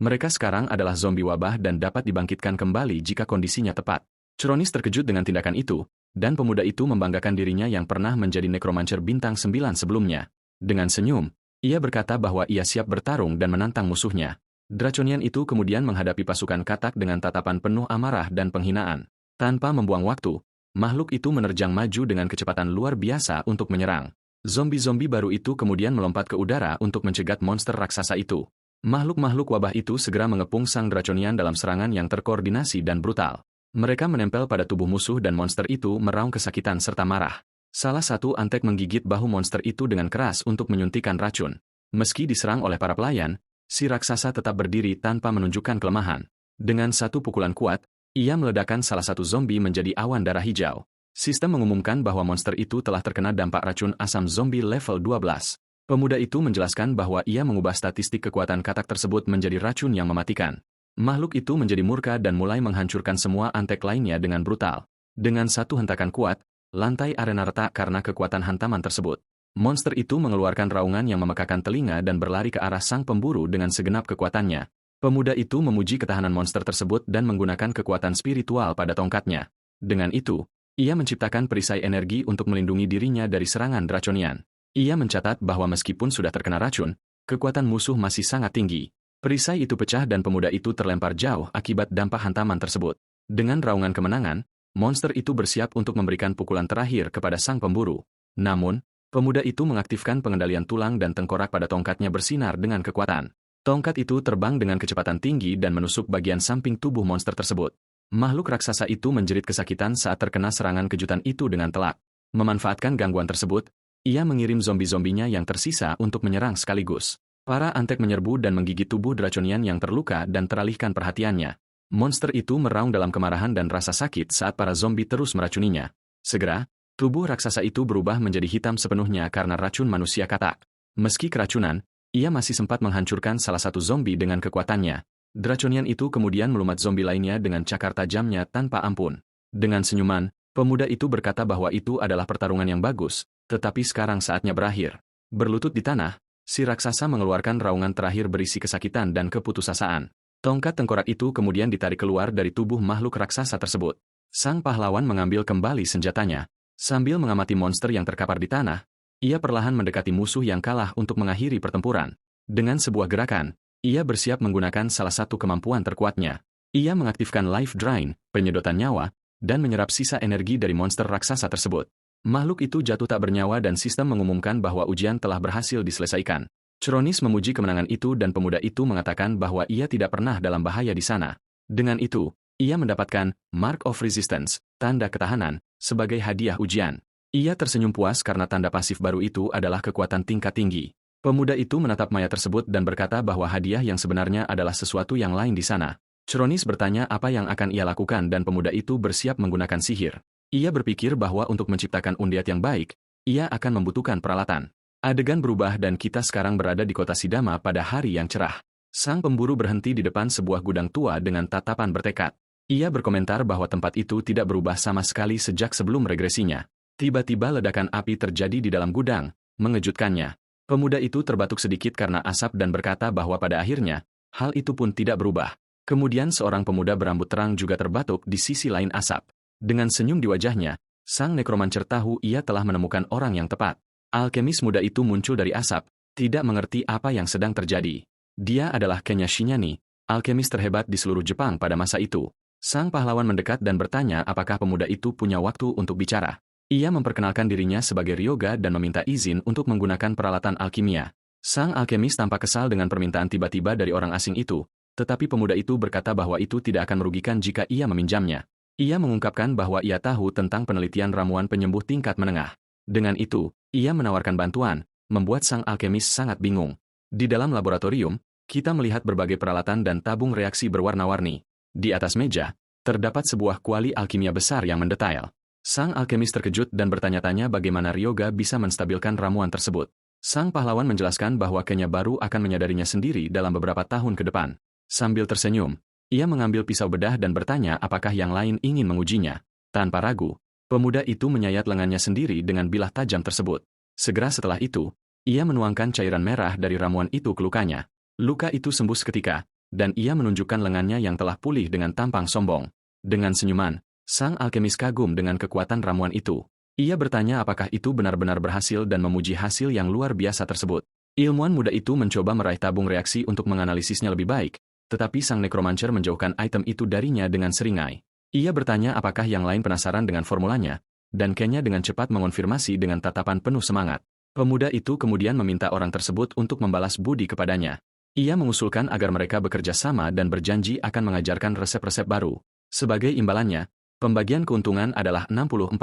Mereka sekarang adalah zombie wabah dan dapat dibangkitkan kembali jika kondisinya tepat. Chronis terkejut dengan tindakan itu, dan pemuda itu membanggakan dirinya yang pernah menjadi nekromancer bintang 9 sebelumnya. Dengan senyum, ia berkata bahwa ia siap bertarung dan menantang musuhnya. Draconian itu kemudian menghadapi pasukan katak dengan tatapan penuh amarah dan penghinaan. Tanpa membuang waktu, makhluk itu menerjang maju dengan kecepatan luar biasa untuk menyerang. Zombie-zombie baru itu kemudian melompat ke udara untuk mencegat monster raksasa itu. Makhluk-makhluk wabah itu segera mengepung sang draconian dalam serangan yang terkoordinasi dan brutal. Mereka menempel pada tubuh musuh dan monster itu meraung kesakitan serta marah. Salah satu antek menggigit bahu monster itu dengan keras untuk menyuntikkan racun. Meski diserang oleh para pelayan, si raksasa tetap berdiri tanpa menunjukkan kelemahan. Dengan satu pukulan kuat, ia meledakkan salah satu zombie menjadi awan darah hijau. Sistem mengumumkan bahwa monster itu telah terkena dampak racun asam zombie level 12. Pemuda itu menjelaskan bahwa ia mengubah statistik kekuatan katak tersebut menjadi racun yang mematikan. Makhluk itu menjadi murka dan mulai menghancurkan semua antek lainnya dengan brutal. Dengan satu hentakan kuat, lantai arena retak karena kekuatan hantaman tersebut. Monster itu mengeluarkan raungan yang memekakan telinga dan berlari ke arah sang pemburu dengan segenap kekuatannya. Pemuda itu memuji ketahanan monster tersebut dan menggunakan kekuatan spiritual pada tongkatnya. Dengan itu, ia menciptakan perisai energi untuk melindungi dirinya dari serangan draconian. Ia mencatat bahwa meskipun sudah terkena racun, kekuatan musuh masih sangat tinggi. Perisai itu pecah dan pemuda itu terlempar jauh akibat dampak hantaman tersebut. Dengan raungan kemenangan, monster itu bersiap untuk memberikan pukulan terakhir kepada sang pemburu. Namun, pemuda itu mengaktifkan pengendalian tulang dan tengkorak pada tongkatnya bersinar dengan kekuatan. Tongkat itu terbang dengan kecepatan tinggi dan menusuk bagian samping tubuh monster tersebut. Makhluk raksasa itu menjerit kesakitan saat terkena serangan kejutan itu dengan telak. Memanfaatkan gangguan tersebut, ia mengirim zombie-zombinya yang tersisa untuk menyerang sekaligus. Para antek menyerbu dan menggigit tubuh draconian yang terluka dan teralihkan perhatiannya. Monster itu meraung dalam kemarahan dan rasa sakit saat para zombie terus meracuninya. Segera, tubuh raksasa itu berubah menjadi hitam sepenuhnya karena racun manusia katak. Meski keracunan, ia masih sempat menghancurkan salah satu zombie dengan kekuatannya. Draconian itu kemudian melumat zombie lainnya dengan cakar tajamnya tanpa ampun. Dengan senyuman, pemuda itu berkata bahwa itu adalah pertarungan yang bagus, Tetapi sekarang saatnya berakhir. Berlutut di tanah, si raksasa mengeluarkan raungan terakhir berisi kesakitan dan keputusasaan. Tongkat tengkorak itu kemudian ditarik keluar dari tubuh makhluk raksasa tersebut. Sang pahlawan mengambil kembali senjatanya. Sambil mengamati monster yang terkapar di tanah, ia perlahan mendekati musuh yang kalah untuk mengakhiri pertempuran. Dengan sebuah gerakan, ia bersiap menggunakan salah satu kemampuan terkuatnya. Ia mengaktifkan Life Drain, penyedotan nyawa, dan menyerap sisa energi dari monster raksasa tersebut. Makhluk itu jatuh tak bernyawa dan sistem mengumumkan bahwa ujian telah berhasil diselesaikan. Chronis memuji kemenangan itu dan pemuda itu mengatakan bahwa ia tidak pernah dalam bahaya di sana. Dengan itu, ia mendapatkan Mark of Resistance, tanda ketahanan, sebagai hadiah ujian. Ia tersenyum puas karena tanda pasif baru itu adalah kekuatan tingkat tinggi. Pemuda itu menatap mayat tersebut dan berkata bahwa hadiah yang sebenarnya adalah sesuatu yang lain di sana. Chronis bertanya apa yang akan ia lakukan dan pemuda itu bersiap menggunakan sihir. Ia berpikir bahwa untuk menciptakan undiat yang baik, ia akan membutuhkan peralatan. Adegan berubah dan kita sekarang berada di kota Sidama pada hari yang cerah. Sang pemburu berhenti di depan sebuah gudang tua dengan tatapan bertekad. Ia berkomentar bahwa tempat itu tidak berubah sama sekali sejak sebelum regresinya. Tiba-tiba ledakan api terjadi di dalam gudang, mengejutkannya. Pemuda itu terbatuk sedikit karena asap dan berkata bahwa pada akhirnya, hal itu pun tidak berubah. Kemudian seorang pemuda berambut terang juga terbatuk di sisi lain asap. Dengan senyum di wajahnya, sang nekromancer tahu ia telah menemukan orang yang tepat. Alkemis muda itu muncul dari asap, tidak mengerti apa yang sedang terjadi. Dia adalah Kenya Shinyani, alkemis terhebat di seluruh Jepang pada masa itu. Sang pahlawan mendekat dan bertanya apakah pemuda itu punya waktu untuk bicara. Ia memperkenalkan dirinya sebagai Ryoga dan meminta izin untuk menggunakan peralatan alkimia. Sang alkemis tampak kesal dengan permintaan tiba-tiba dari orang asing itu, tetapi pemuda itu berkata bahwa itu tidak akan merugikan jika ia meminjamnya. Ia mengungkapkan bahwa ia tahu tentang penelitian ramuan penyembuh tingkat menengah. Dengan itu, ia menawarkan bantuan, membuat sang alkemis sangat bingung. Di dalam laboratorium, kita melihat berbagai peralatan dan tabung reaksi berwarna-warni. Di atas meja, terdapat sebuah kuali alkimia besar yang mendetail. Sang alkemis terkejut dan bertanya-tanya bagaimana Ryoga bisa menstabilkan ramuan tersebut. Sang pahlawan menjelaskan bahwa Kenya baru akan menyadarinya sendiri dalam beberapa tahun ke depan. Sambil tersenyum, ia mengambil pisau bedah dan bertanya apakah yang lain ingin mengujinya. Tanpa ragu, pemuda itu menyayat lengannya sendiri dengan bilah tajam tersebut. Segera setelah itu, ia menuangkan cairan merah dari ramuan itu ke lukanya. Luka itu sembuh seketika, dan ia menunjukkan lengannya yang telah pulih dengan tampang sombong. Dengan senyuman, sang alkemis kagum dengan kekuatan ramuan itu. Ia bertanya apakah itu benar-benar berhasil dan memuji hasil yang luar biasa tersebut. Ilmuwan muda itu mencoba meraih tabung reaksi untuk menganalisisnya lebih baik, tetapi sang nekromancer menjauhkan item itu darinya dengan seringai. Ia bertanya apakah yang lain penasaran dengan formulanya, dan Kenya dengan cepat mengonfirmasi dengan tatapan penuh semangat. Pemuda itu kemudian meminta orang tersebut untuk membalas budi kepadanya. Ia mengusulkan agar mereka bekerja sama dan berjanji akan mengajarkan resep-resep baru. Sebagai imbalannya, pembagian keuntungan adalah 60-40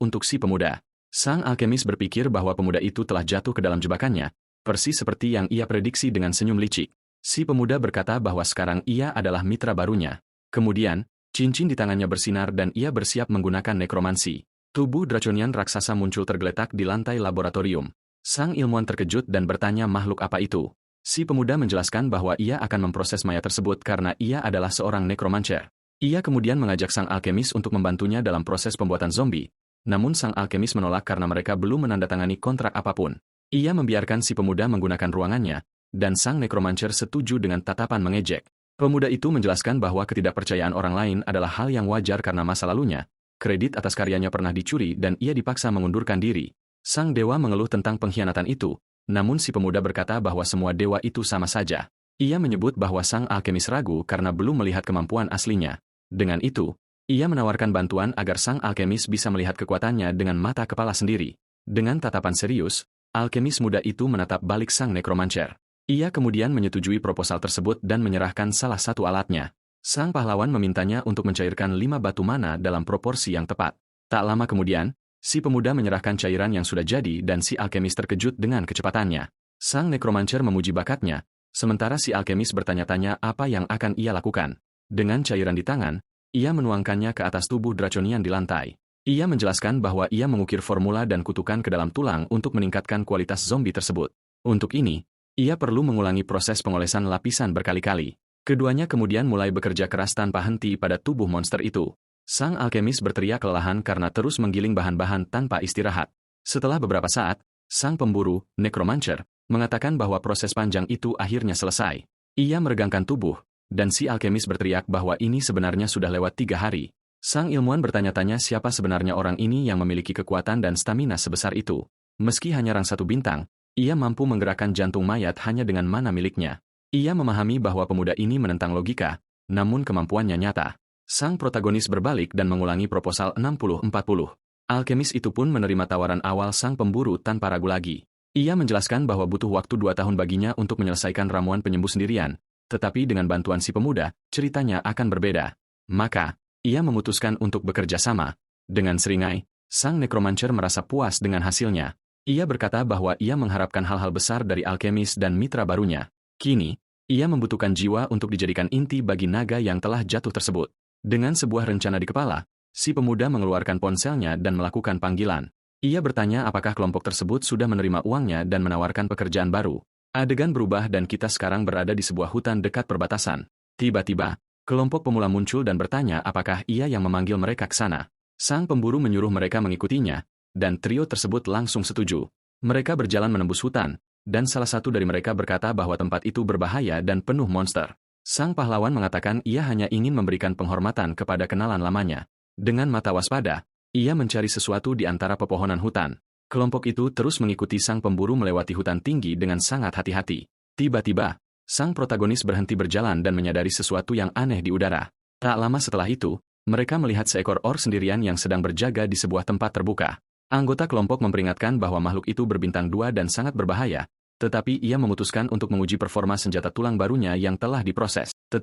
untuk si pemuda. Sang alkemis berpikir bahwa pemuda itu telah jatuh ke dalam jebakannya, persis seperti yang ia prediksi dengan senyum licik. Si pemuda berkata bahwa sekarang ia adalah mitra barunya. Kemudian, cincin di tangannya bersinar dan ia bersiap menggunakan nekromansi. Tubuh draconian raksasa muncul tergeletak di lantai laboratorium. Sang ilmuwan terkejut dan bertanya makhluk apa itu. Si pemuda menjelaskan bahwa ia akan memproses mayat tersebut karena ia adalah seorang nekromancer. Ia kemudian mengajak sang alkemis untuk membantunya dalam proses pembuatan zombie. Namun sang alkemis menolak karena mereka belum menandatangani kontrak apapun. Ia membiarkan si pemuda menggunakan ruangannya, dan sang nekromancer setuju dengan tatapan mengejek. Pemuda itu menjelaskan bahwa ketidakpercayaan orang lain adalah hal yang wajar karena masa lalunya. Kredit atas karyanya pernah dicuri dan ia dipaksa mengundurkan diri. Sang dewa mengeluh tentang pengkhianatan itu, namun si pemuda berkata bahwa semua dewa itu sama saja. Ia menyebut bahwa sang alkemis ragu karena belum melihat kemampuan aslinya. Dengan itu, ia menawarkan bantuan agar sang alkemis bisa melihat kekuatannya dengan mata kepala sendiri. Dengan tatapan serius, alkemis muda itu menatap balik sang nekromancer. Ia kemudian menyetujui proposal tersebut dan menyerahkan salah satu alatnya. Sang pahlawan memintanya untuk mencairkan 5 batu mana dalam proporsi yang tepat. Tak lama kemudian, si pemuda menyerahkan cairan yang sudah jadi dan si alkemis terkejut dengan kecepatannya. Sang nekromancer memuji bakatnya, sementara si alkemis bertanya-tanya apa yang akan ia lakukan. Dengan cairan di tangan, ia menuangkannya ke atas tubuh draconian di lantai. Ia menjelaskan bahwa ia mengukir formula dan kutukan ke dalam tulang untuk meningkatkan kualitas zombie tersebut. Untuk ini, ia perlu mengulangi proses pengolesan lapisan berkali-kali. Keduanya kemudian mulai bekerja keras tanpa henti pada tubuh monster itu. Sang alkemis berteriak kelelahan karena terus menggiling bahan-bahan tanpa istirahat. Setelah beberapa saat, sang pemburu, Necromancer, mengatakan bahwa proses panjang itu akhirnya selesai. Ia meregangkan tubuh, dan si alkemis berteriak bahwa ini sebenarnya sudah lewat 3 hari. Sang ilmuwan bertanya-tanya siapa sebenarnya orang ini yang memiliki kekuatan dan stamina sebesar itu. Meski hanya rang 1 bintang, ia mampu menggerakkan jantung mayat hanya dengan mana miliknya. Ia memahami bahwa pemuda ini menentang logika, namun kemampuannya nyata. Sang protagonis berbalik dan mengulangi proposal 60-40. Alkemis itu pun menerima tawaran awal sang pemburu tanpa ragu lagi. Ia menjelaskan bahwa butuh waktu 2 tahun baginya untuk menyelesaikan ramuan penyembuh sendirian, tetapi dengan bantuan si pemuda, ceritanya akan berbeda. Maka, ia memutuskan untuk bekerja sama. Dengan seringai, sang Necromancer merasa puas dengan hasilnya. Ia berkata bahwa ia mengharapkan hal-hal besar dari alkemis dan mitra barunya. Kini, ia membutuhkan jiwa untuk dijadikan inti bagi naga yang telah jatuh tersebut. Dengan sebuah rencana di kepala, si pemuda mengeluarkan ponselnya dan melakukan panggilan. Ia bertanya apakah kelompok tersebut sudah menerima uangnya dan menawarkan pekerjaan baru. Adegan berubah dan kita sekarang berada di sebuah hutan dekat perbatasan. Tiba-tiba, kelompok pemula muncul dan bertanya apakah ia yang memanggil mereka ke sana. Sang pemburu menyuruh mereka mengikutinya, dan trio tersebut langsung setuju. Mereka berjalan menembus hutan, dan salah satu dari mereka berkata bahwa tempat itu berbahaya dan penuh monster. Sang pahlawan mengatakan ia hanya ingin memberikan penghormatan kepada kenalan lamanya. Dengan mata waspada, ia mencari sesuatu di antara pepohonan hutan. Kelompok itu terus mengikuti sang pemburu melewati hutan tinggi dengan sangat hati-hati. Tiba-tiba, sang protagonis berhenti berjalan dan menyadari sesuatu yang aneh di udara. Tak lama setelah itu, mereka melihat seekor orc sendirian yang sedang berjaga di sebuah tempat terbuka. Anggota kelompok memperingatkan bahwa makhluk itu berbintang 2 dan sangat berbahaya, tetapi ia memutuskan untuk menguji performa senjata tulang barunya yang telah diproses.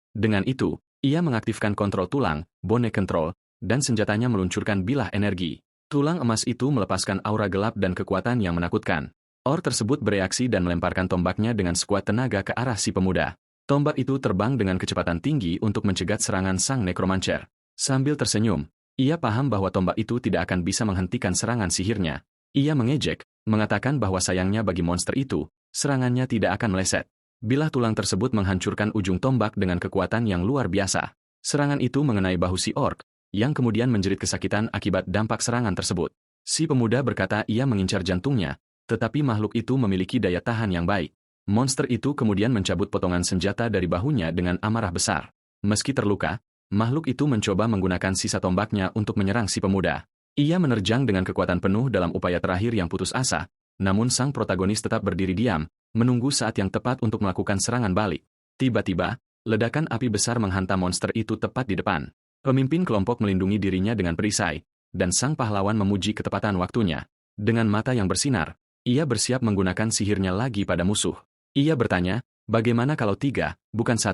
Dengan itu, ia mengaktifkan kontrol tulang, bone control, dan senjatanya meluncurkan bilah energi. Tulang emas itu melepaskan aura gelap dan kekuatan yang menakutkan. Orc tersebut bereaksi dan melemparkan tombaknya dengan sekuat tenaga ke arah si pemuda. Tombak itu terbang dengan kecepatan tinggi untuk mencegat serangan sang Necromancer. Sambil tersenyum, ia paham bahwa tombak itu tidak akan bisa menghentikan serangan sihirnya. Ia mengejek, mengatakan bahwa sayangnya bagi monster itu, serangannya tidak akan meleset. Bilah tulang tersebut menghancurkan ujung tombak dengan kekuatan yang luar biasa. Serangan itu mengenai bahu si orc, yang kemudian menjerit kesakitan akibat dampak serangan tersebut. Si pemuda berkata ia mengincar jantungnya, tetapi makhluk itu memiliki daya tahan yang baik. Monster itu kemudian mencabut potongan senjata dari bahunya dengan amarah besar. Meski terluka, makhluk itu mencoba menggunakan sisa tombaknya untuk menyerang si pemuda. Ia menerjang dengan kekuatan penuh dalam upaya terakhir yang putus asa, namun sang protagonis tetap berdiri diam, menunggu saat yang tepat untuk melakukan serangan balik. Tiba-tiba, ledakan api besar menghantam monster itu tepat di depan. Pemimpin kelompok melindungi dirinya dengan perisai, dan sang pahlawan memuji ketepatan waktunya. Dengan mata yang bersinar, ia bersiap menggunakan sihirnya lagi pada musuh. Ia bertanya, bagaimana kalau 3, bukan 1?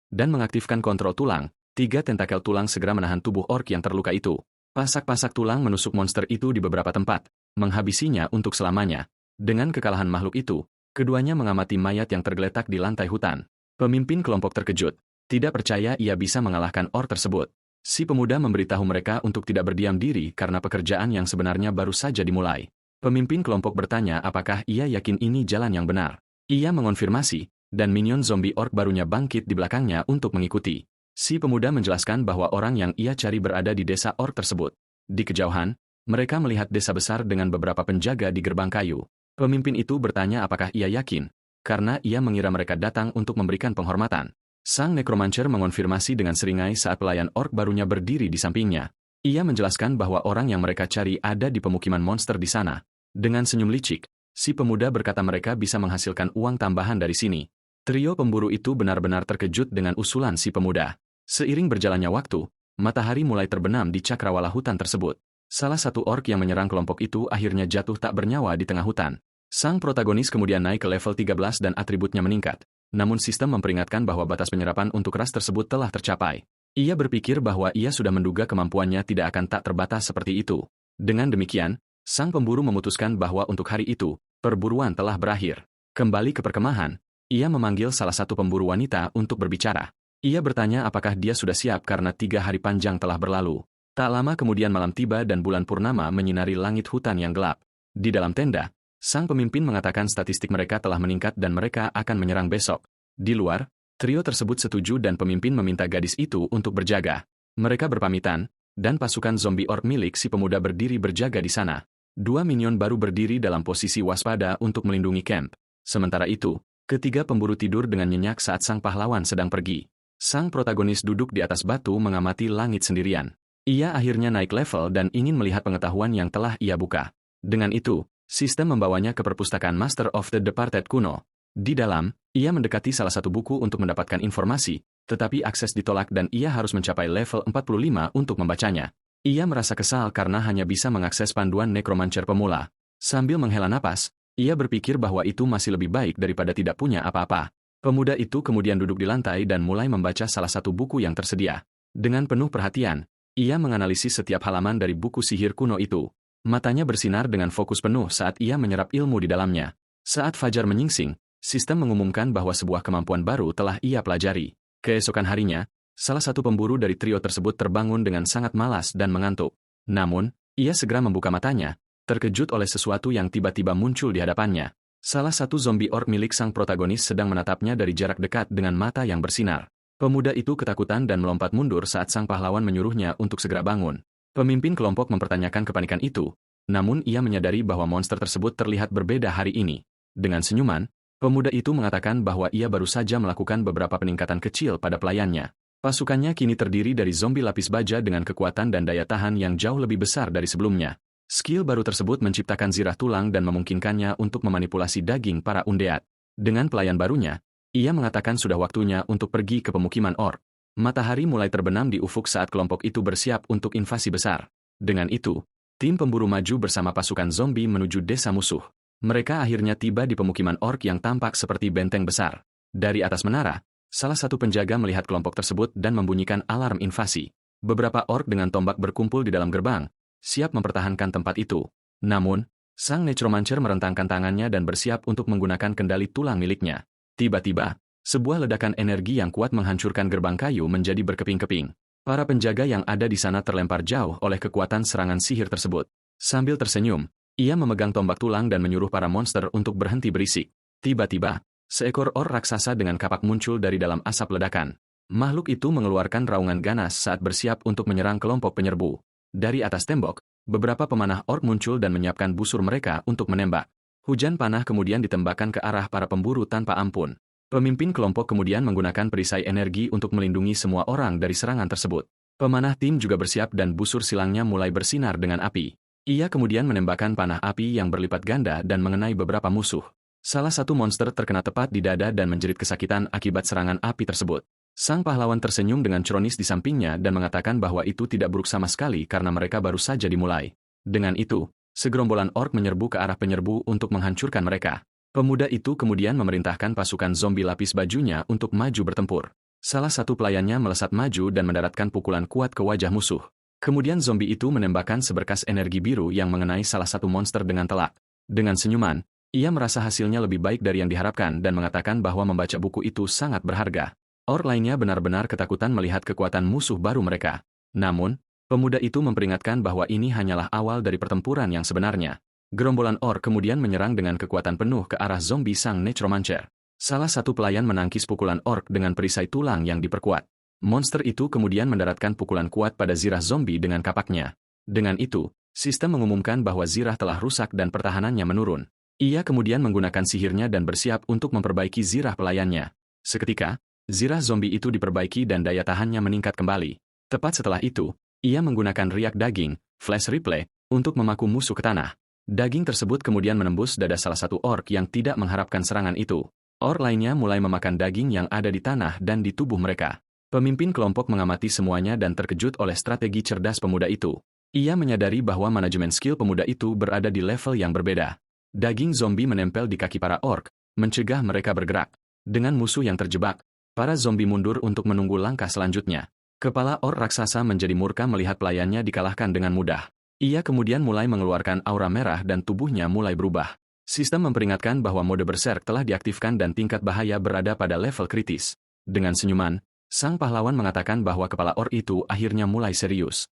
Dan mengaktifkan kontrol tulang, 3 tentakel tulang segera menahan tubuh orc yang terluka itu. Pasak-pasak tulang menusuk monster itu di beberapa tempat, menghabisinya untuk selamanya. Dengan kekalahan makhluk itu, keduanya mengamati mayat yang tergeletak di lantai hutan. Pemimpin kelompok terkejut, tidak percaya ia bisa mengalahkan orc tersebut. Si pemuda memberitahu mereka untuk tidak berdiam diri karena pekerjaan yang sebenarnya baru saja dimulai. Pemimpin kelompok bertanya apakah ia yakin ini jalan yang benar. Ia mengonfirmasi, dan minion zombie orc barunya bangkit di belakangnya untuk mengikuti. Si pemuda menjelaskan bahwa orang yang ia cari berada di desa orc tersebut. Di kejauhan, mereka melihat desa besar dengan beberapa penjaga di gerbang kayu. Pemimpin itu bertanya apakah ia yakin, karena ia mengira mereka datang untuk memberikan penghormatan. Sang Necromancer mengonfirmasi dengan seringai saat pelayan orc barunya berdiri di sampingnya. Ia menjelaskan bahwa orang yang mereka cari ada di pemukiman monster di sana. Dengan senyum licik, si pemuda berkata mereka bisa menghasilkan uang tambahan dari sini. Trio pemburu itu benar-benar terkejut dengan usulan si pemuda. Seiring berjalannya waktu, matahari mulai terbenam di cakrawala hutan tersebut. Salah satu orc yang menyerang kelompok itu akhirnya jatuh tak bernyawa di tengah hutan. Sang protagonis kemudian naik ke level 13 dan atributnya meningkat. Namun sistem memperingatkan bahwa batas penyerapan untuk ras tersebut telah tercapai. Ia berpikir bahwa ia sudah menduga kemampuannya tidak akan tak terbatas seperti itu. Dengan demikian, sang pemburu memutuskan bahwa untuk hari itu, perburuan telah berakhir. Kembali ke perkemahan, ia memanggil salah satu pemburu wanita untuk berbicara. Ia bertanya apakah dia sudah siap karena 3 hari panjang telah berlalu. Tak lama kemudian malam tiba dan bulan purnama menyinari langit hutan yang gelap. Di dalam tenda, sang pemimpin mengatakan statistik mereka telah meningkat dan mereka akan menyerang besok. Di luar, trio tersebut setuju dan pemimpin meminta gadis itu untuk berjaga. Mereka berpamitan, dan pasukan zombie orc milik si pemuda berdiri berjaga di sana. 2 minion baru berdiri dalam posisi waspada untuk melindungi camp. Sementara itu, ketiga pemburu tidur dengan nyenyak saat sang pahlawan sedang pergi. Sang protagonis duduk di atas batu mengamati langit sendirian. Ia akhirnya naik level dan ingin melihat pengetahuan yang telah ia buka. Dengan itu, sistem membawanya ke perpustakaan Master of the Departed kuno. Di dalam, ia mendekati salah satu buku untuk mendapatkan informasi, tetapi akses ditolak dan ia harus mencapai level 45 untuk membacanya. Ia merasa kesal karena hanya bisa mengakses panduan nekromancer pemula. Sambil menghela napas, ia berpikir bahwa itu masih lebih baik daripada tidak punya apa-apa. Pemuda itu kemudian duduk di lantai dan mulai membaca salah satu buku yang tersedia. Dengan penuh perhatian, ia menganalisis setiap halaman dari buku sihir kuno itu. Matanya bersinar dengan fokus penuh saat ia menyerap ilmu di dalamnya. Saat fajar menyingsing, sistem mengumumkan bahwa sebuah kemampuan baru telah ia pelajari. Keesokan harinya, salah satu pemburu dari trio tersebut terbangun dengan sangat malas dan mengantuk. Namun, ia segera membuka matanya, terkejut oleh sesuatu yang tiba-tiba muncul di hadapannya. Salah satu zombie orc milik sang protagonis sedang menatapnya dari jarak dekat dengan mata yang bersinar. Pemuda itu ketakutan dan melompat mundur saat sang pahlawan menyuruhnya untuk segera bangun. Pemimpin kelompok mempertanyakan kepanikan itu, namun ia menyadari bahwa monster tersebut terlihat berbeda hari ini. Dengan senyuman, pemuda itu mengatakan bahwa ia baru saja melakukan beberapa peningkatan kecil pada pelayannya. Pasukannya kini terdiri dari zombie lapis baja dengan kekuatan dan daya tahan yang jauh lebih besar dari sebelumnya. Skill baru tersebut menciptakan zirah tulang dan memungkinkannya untuk memanipulasi daging para undead. Dengan pelayan barunya, ia mengatakan sudah waktunya untuk pergi ke pemukiman orc. Matahari mulai terbenam di ufuk saat kelompok itu bersiap untuk invasi besar. Dengan itu, tim pemburu maju bersama pasukan zombie menuju desa musuh. Mereka akhirnya tiba di pemukiman orc yang tampak seperti benteng besar. Dari atas menara, salah satu penjaga melihat kelompok tersebut dan membunyikan alarm invasi. Beberapa orc dengan tombak berkumpul di dalam gerbang, siap mempertahankan tempat itu. Namun, sang necromancer merentangkan tangannya dan bersiap untuk menggunakan kendali tulang miliknya. Tiba-tiba, sebuah ledakan energi yang kuat menghancurkan gerbang kayu menjadi berkeping-keping. Para penjaga yang ada di sana terlempar jauh oleh kekuatan serangan sihir tersebut. Sambil tersenyum, ia memegang tombak tulang dan menyuruh para monster untuk berhenti berisik. Tiba-tiba, seekor orc raksasa dengan kapak muncul dari dalam asap ledakan. Makhluk itu mengeluarkan raungan ganas saat bersiap untuk menyerang kelompok penyerbu. Dari atas tembok, beberapa pemanah orc muncul dan menyiapkan busur mereka untuk menembak. Hujan panah kemudian ditembakkan ke arah para pemburu tanpa ampun. Pemimpin kelompok kemudian menggunakan perisai energi untuk melindungi semua orang dari serangan tersebut. Pemanah tim juga bersiap dan busur silangnya mulai bersinar dengan api. Ia kemudian menembakkan panah api yang berlipat ganda dan mengenai beberapa musuh. Salah satu monster terkena tepat di dada dan menjerit kesakitan akibat serangan api tersebut. Sang pahlawan tersenyum dengan Chronis di sampingnya dan mengatakan bahwa itu tidak buruk sama sekali karena mereka baru saja dimulai. Dengan itu, segerombolan orc menyerbu ke arah penyerbu untuk menghancurkan mereka. Pemuda itu kemudian memerintahkan pasukan zombie lapis bajunya untuk maju bertempur. Salah satu pelayannya melesat maju dan mendaratkan pukulan kuat ke wajah musuh. Kemudian zombie itu menembakkan seberkas energi biru yang mengenai salah satu monster dengan telak. Dengan senyuman, ia merasa hasilnya lebih baik dari yang diharapkan dan mengatakan bahwa membaca buku itu sangat berharga. Orc lainnya benar-benar ketakutan melihat kekuatan musuh baru mereka. Namun, pemuda itu memperingatkan bahwa ini hanyalah awal dari pertempuran yang sebenarnya. Gerombolan orc kemudian menyerang dengan kekuatan penuh ke arah zombie sang necromancer. Salah satu pelayan menangkis pukulan orc dengan perisai tulang yang diperkuat. Monster itu kemudian mendaratkan pukulan kuat pada zirah zombie dengan kapaknya. Dengan itu, sistem mengumumkan bahwa zirah telah rusak dan pertahanannya menurun. Ia kemudian menggunakan sihirnya dan bersiap untuk memperbaiki zirah pelayannya. Seketika, zirah zombie itu diperbaiki dan daya tahannya meningkat kembali. Tepat setelah itu, ia menggunakan riak daging, flash replay, untuk memaku musuh ke tanah. Daging tersebut kemudian menembus dada salah satu orc yang tidak mengharapkan serangan itu. Orc lainnya mulai memakan daging yang ada di tanah dan di tubuh mereka. Pemimpin kelompok mengamati semuanya dan terkejut oleh strategi cerdas pemuda itu. Ia menyadari bahwa manajemen skill pemuda itu berada di level yang berbeda. Daging zombie menempel di kaki para orc, mencegah mereka bergerak. Dengan musuh yang terjebak, para zombie mundur untuk menunggu langkah selanjutnya. Kepala orc raksasa menjadi murka melihat pelayannya dikalahkan dengan mudah. Ia kemudian mulai mengeluarkan aura merah dan tubuhnya mulai berubah. Sistem memperingatkan bahwa mode berserk telah diaktifkan dan tingkat bahaya berada pada level kritis. Dengan senyuman, sang pahlawan mengatakan bahwa kepala orc itu akhirnya mulai serius.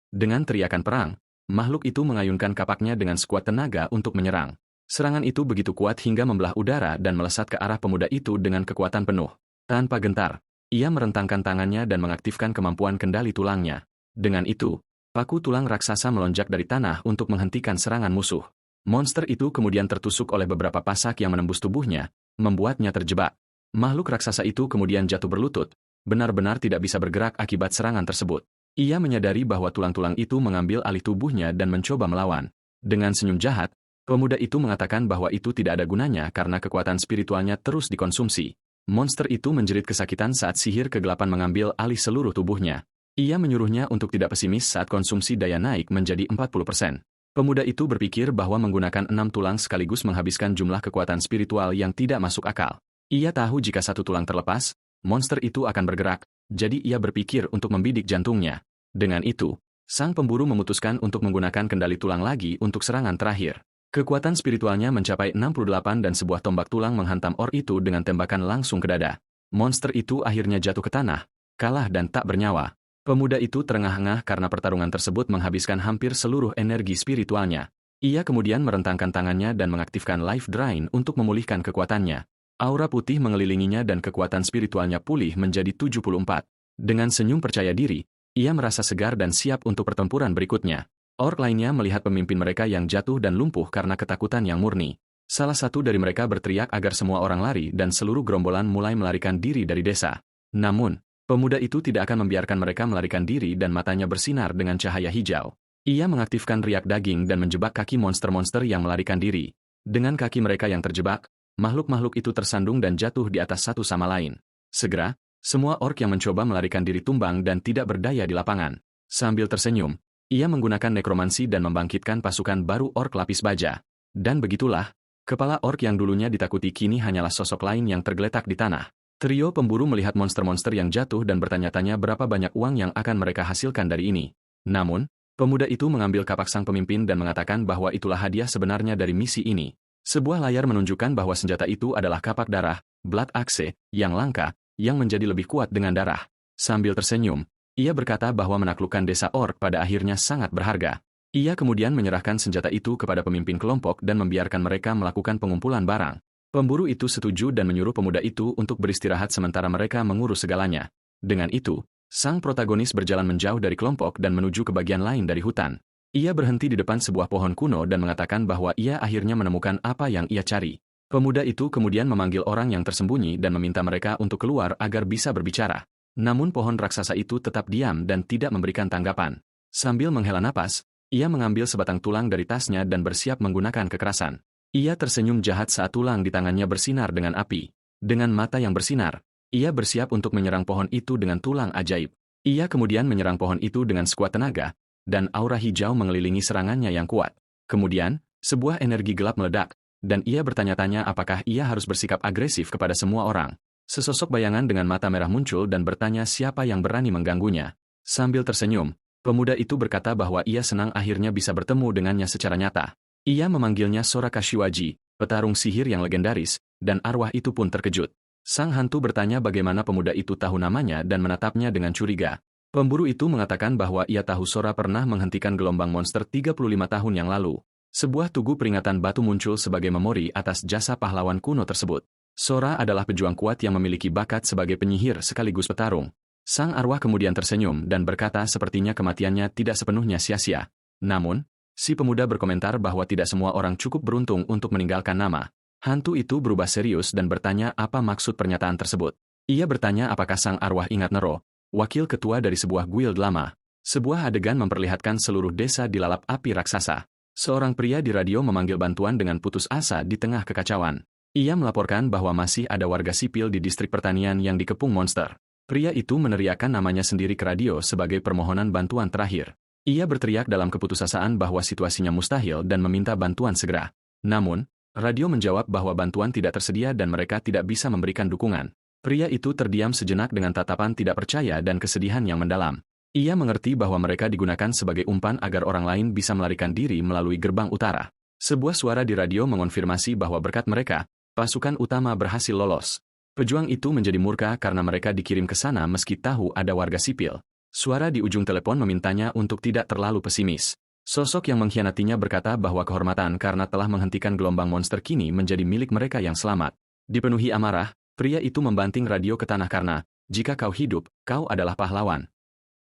Dengan teriakan perang, makhluk itu mengayunkan kapaknya dengan sekuat tenaga untuk menyerang. Serangan itu begitu kuat hingga membelah udara dan melesat ke arah pemuda itu dengan kekuatan penuh. Tanpa gentar, ia merentangkan tangannya dan mengaktifkan kemampuan kendali tulangnya. Dengan itu, Paku tulang raksasa melonjak dari tanah untuk menghentikan serangan musuh. Monster itu kemudian tertusuk oleh beberapa pasak yang menembus tubuhnya, membuatnya terjebak. Makhluk raksasa itu kemudian jatuh berlutut, benar-benar tidak bisa bergerak akibat serangan tersebut. Ia menyadari bahwa tulang-tulang itu mengambil alih tubuhnya dan mencoba melawan. Dengan senyum jahat, pemuda itu mengatakan bahwa itu tidak ada gunanya karena kekuatan spiritualnya terus dikonsumsi. Monster itu menjerit kesakitan saat sihir kegelapan mengambil alih seluruh tubuhnya. Ia menyuruhnya untuk tidak pesimis saat konsumsi daya naik menjadi 40%. Pemuda itu berpikir bahwa menggunakan 6 tulang sekaligus menghabiskan jumlah kekuatan spiritual yang tidak masuk akal. Ia tahu jika satu tulang terlepas, monster itu akan bergerak, jadi ia berpikir untuk membidik jantungnya. Dengan itu, sang pemburu memutuskan untuk menggunakan kendali tulang lagi untuk serangan terakhir. Kekuatan spiritualnya mencapai 68 dan sebuah tombak tulang menghantam orc itu dengan tembakan langsung ke dada. Monster itu akhirnya jatuh ke tanah, kalah dan tak bernyawa. Pemuda itu terengah-engah karena pertarungan tersebut menghabiskan hampir seluruh energi spiritualnya. Ia kemudian merentangkan tangannya dan mengaktifkan Life Drain untuk memulihkan kekuatannya. Aura putih mengelilinginya dan kekuatan spiritualnya pulih menjadi 74. Dengan senyum percaya diri, ia merasa segar dan siap untuk pertempuran berikutnya. Orc lainnya melihat pemimpin mereka yang jatuh dan lumpuh karena ketakutan yang murni. Salah satu dari mereka berteriak agar semua orang lari dan seluruh gerombolan mulai melarikan diri dari desa. Namun, pemuda itu tidak akan membiarkan mereka melarikan diri dan matanya bersinar dengan cahaya hijau. Ia mengaktifkan riak daging dan menjebak kaki monster-monster yang melarikan diri. Dengan kaki mereka yang terjebak, makhluk-makhluk itu tersandung dan jatuh di atas satu sama lain. Segera, semua orc yang mencoba melarikan diri tumbang dan tidak berdaya di lapangan. Sambil tersenyum, ia menggunakan nekromansi dan membangkitkan pasukan baru orc lapis baja. Dan begitulah, kepala orc yang dulunya ditakuti kini hanyalah sosok lain yang tergeletak di tanah. Trio pemburu melihat monster-monster yang jatuh dan bertanya-tanya berapa banyak uang yang akan mereka hasilkan dari ini. Namun, pemuda itu mengambil kapak sang pemimpin dan mengatakan bahwa itulah hadiah sebenarnya dari misi ini. Sebuah layar menunjukkan bahwa senjata itu adalah kapak darah, Blood Axe, yang langka, yang menjadi lebih kuat dengan darah. Sambil tersenyum, ia berkata bahwa menaklukkan desa orc pada akhirnya sangat berharga. Ia kemudian menyerahkan senjata itu kepada pemimpin kelompok dan membiarkan mereka melakukan pengumpulan barang. Pemburu itu setuju dan menyuruh pemuda itu untuk beristirahat sementara mereka mengurus segalanya. Dengan itu, sang protagonis berjalan menjauh dari kelompok dan menuju ke bagian lain dari hutan. Ia berhenti di depan sebuah pohon kuno dan mengatakan bahwa ia akhirnya menemukan apa yang ia cari. Pemuda itu kemudian memanggil orang yang tersembunyi dan meminta mereka untuk keluar agar bisa berbicara. Namun pohon raksasa itu tetap diam dan tidak memberikan tanggapan. Sambil menghela napas, ia mengambil sebatang tulang dari tasnya dan bersiap menggunakan kekerasan. Ia tersenyum jahat saat tulang di tangannya bersinar dengan api. Dengan mata yang bersinar, ia bersiap untuk menyerang pohon itu dengan tulang ajaib. Ia kemudian menyerang pohon itu dengan sekuat tenaga, dan aura hijau mengelilingi serangannya yang kuat. Kemudian, sebuah energi gelap meledak, dan ia bertanya-tanya apakah ia harus bersikap agresif kepada semua orang. Sesosok bayangan dengan mata merah muncul dan bertanya siapa yang berani mengganggunya. Sambil tersenyum, pemuda itu berkata bahwa ia senang akhirnya bisa bertemu dengannya secara nyata. Ia memanggilnya Sora Kashiwaji, petarung sihir yang legendaris, dan arwah itu pun terkejut. Sang hantu bertanya bagaimana pemuda itu tahu namanya dan menatapnya dengan curiga. Pemburu itu mengatakan bahwa ia tahu Sora pernah menghentikan gelombang monster 35 tahun yang lalu. Sebuah tugu peringatan batu muncul sebagai memori atas jasa pahlawan kuno tersebut. Sora adalah pejuang kuat yang memiliki bakat sebagai penyihir sekaligus petarung. Sang arwah kemudian tersenyum dan berkata sepertinya kematiannya tidak sepenuhnya sia-sia. Namun, si pemuda berkomentar bahwa tidak semua orang cukup beruntung untuk meninggalkan nama. Hantu itu berubah serius dan bertanya apa maksud pernyataan tersebut. Ia bertanya apakah sang arwah ingat Nero, wakil ketua dari sebuah guild lama. Sebuah adegan memperlihatkan seluruh desa dilalap api raksasa. Seorang pria di radio memanggil bantuan dengan putus asa di tengah kekacauan. Ia melaporkan bahwa masih ada warga sipil di distrik pertanian yang dikepung monster. Pria itu meneriakkan namanya sendiri ke radio sebagai permohonan bantuan terakhir. Ia berteriak dalam keputusasaan bahwa situasinya mustahil dan meminta bantuan segera. Namun, radio menjawab bahwa bantuan tidak tersedia dan mereka tidak bisa memberikan dukungan. Pria itu terdiam sejenak dengan tatapan tidak percaya dan kesedihan yang mendalam. Ia mengerti bahwa mereka digunakan sebagai umpan agar orang lain bisa melarikan diri melalui gerbang utara. Sebuah suara di radio mengonfirmasi bahwa berkat mereka, pasukan utama berhasil lolos. Pejuang itu menjadi murka karena mereka dikirim ke sana meski tahu ada warga sipil. Suara di ujung telepon memintanya untuk tidak terlalu pesimis. Sosok yang mengkhianatinya berkata bahwa kehormatan karena telah menghentikan gelombang monster kini menjadi milik mereka yang selamat. Dipenuhi amarah, pria itu membanting radio ke tanah karena, jika kau hidup, kau adalah pahlawan.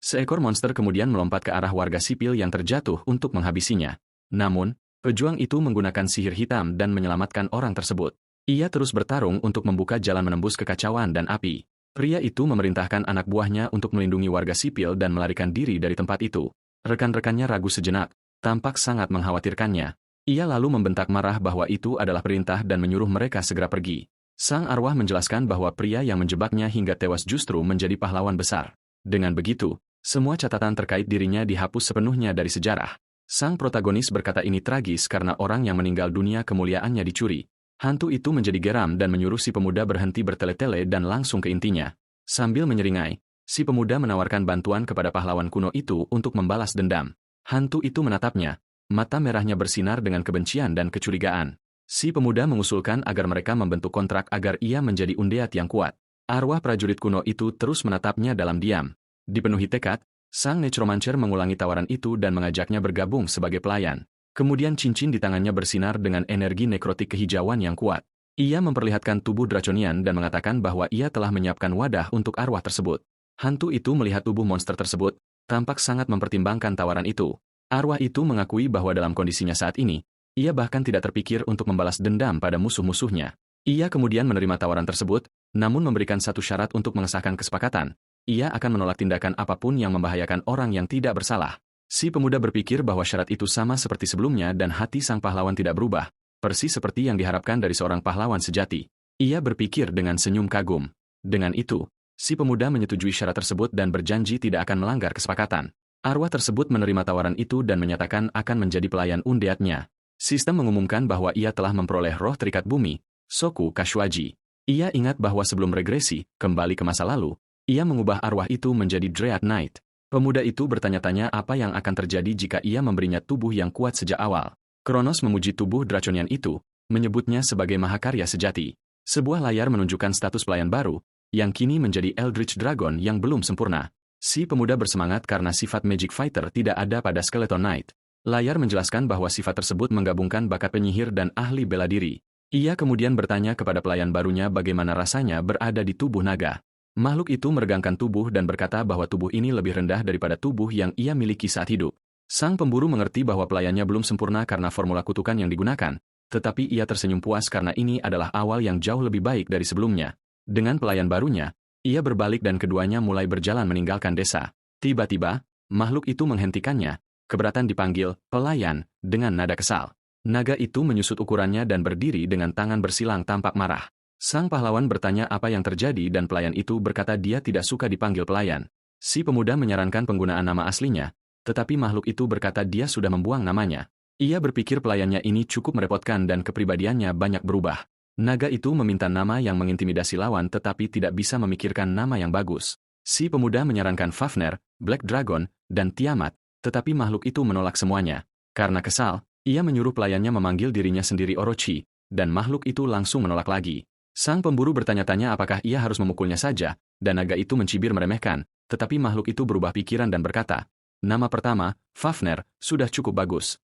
Seekor monster kemudian melompat ke arah warga sipil yang terjatuh untuk menghabisinya. Namun, pejuang itu menggunakan sihir hitam dan menyelamatkan orang tersebut. Ia terus bertarung untuk membuka jalan menembus kekacauan dan api. Pria itu memerintahkan anak buahnya untuk melindungi warga sipil dan melarikan diri dari tempat itu. Rekan-rekannya ragu sejenak, tampak sangat mengkhawatirkannya. Ia lalu membentak marah bahwa itu adalah perintah dan menyuruh mereka segera pergi. Sang arwah menjelaskan bahwa pria yang menjebaknya hingga tewas justru menjadi pahlawan besar. Dengan begitu, semua catatan terkait dirinya dihapus sepenuhnya dari sejarah. Sang protagonis berkata ini tragis karena orang yang meninggal dunia kemuliaannya dicuri. Hantu itu menjadi geram dan menyuruh si pemuda berhenti bertele-tele dan langsung ke intinya. Sambil menyeringai, si pemuda menawarkan bantuan kepada pahlawan kuno itu untuk membalas dendam. Hantu itu menatapnya, mata merahnya bersinar dengan kebencian dan kecurigaan. Si pemuda mengusulkan agar mereka membentuk kontrak agar ia menjadi undead yang kuat. Arwah prajurit kuno itu terus menatapnya dalam diam. Dipenuhi tekad, sang necromancer mengulangi tawaran itu dan mengajaknya bergabung sebagai pelayan. Kemudian cincin di tangannya bersinar dengan energi nekrotik kehijauan yang kuat. Ia memperlihatkan tubuh draconian dan mengatakan bahwa ia telah menyiapkan wadah untuk arwah tersebut. Hantu itu melihat tubuh monster tersebut, tampak sangat mempertimbangkan tawaran itu. Arwah itu mengakui bahwa dalam kondisinya saat ini, ia bahkan tidak terpikir untuk membalas dendam pada musuh-musuhnya. Ia kemudian menerima tawaran tersebut, namun memberikan satu syarat untuk mengesahkan kesepakatan. Ia akan menolak tindakan apapun yang membahayakan orang yang tidak bersalah. Si pemuda berpikir bahwa syarat itu sama seperti sebelumnya dan hati sang pahlawan tidak berubah, persis seperti yang diharapkan dari seorang pahlawan sejati. Ia berpikir dengan senyum kagum. Dengan itu, si pemuda menyetujui syarat tersebut dan berjanji tidak akan melanggar kesepakatan. Arwah tersebut menerima tawaran itu dan menyatakan akan menjadi pelayan undeadnya. Sistem mengumumkan bahwa ia telah memperoleh roh terikat bumi, Soku Kashwaji. Ia ingat bahwa sebelum regresi, kembali ke masa lalu, ia mengubah arwah itu menjadi Dread Knight. Pemuda itu bertanya-tanya apa yang akan terjadi jika ia memberinya tubuh yang kuat sejak awal. Kronos memuji tubuh draconian itu, menyebutnya sebagai mahakarya sejati. Sebuah layar menunjukkan status pelayan baru, yang kini menjadi Eldritch Dragon yang belum sempurna. Si pemuda bersemangat karena sifat Magic Fighter tidak ada pada Skeleton Knight. Layar menjelaskan bahwa sifat tersebut menggabungkan bakat penyihir dan ahli bela diri. Ia kemudian bertanya kepada pelayan barunya bagaimana rasanya berada di tubuh naga. Makhluk itu meregangkan tubuh dan berkata bahwa tubuh ini lebih rendah daripada tubuh yang ia miliki saat hidup. Sang pemburu mengerti bahwa pelayannya belum sempurna karena formula kutukan yang digunakan, tetapi ia tersenyum puas karena ini adalah awal yang jauh lebih baik dari sebelumnya. Dengan pelayan barunya, ia berbalik dan keduanya mulai berjalan meninggalkan desa. Tiba-tiba, makhluk itu menghentikannya, keberatan dipanggil pelayan dengan nada kesal. Naga itu menyusut ukurannya dan berdiri dengan tangan bersilang tampak marah. Sang pahlawan bertanya apa yang terjadi dan pelayan itu berkata dia tidak suka dipanggil pelayan. Si pemuda menyarankan penggunaan nama aslinya, tetapi makhluk itu berkata dia sudah membuang namanya. Ia berpikir pelayannya ini cukup merepotkan dan kepribadiannya banyak berubah. Naga itu meminta nama yang mengintimidasi lawan tetapi tidak bisa memikirkan nama yang bagus. Si pemuda menyarankan Fafner, Black Dragon, dan Tiamat, tetapi makhluk itu menolak semuanya. Karena kesal, ia menyuruh pelayannya memanggil dirinya sendiri Orochi, dan makhluk itu langsung menolak lagi. Sang pemburu bertanya-tanya apakah ia harus memukulnya saja, dan naga itu mencibir meremehkan, tetapi makhluk itu berubah pikiran dan berkata, nama pertama, Fafner, sudah cukup bagus.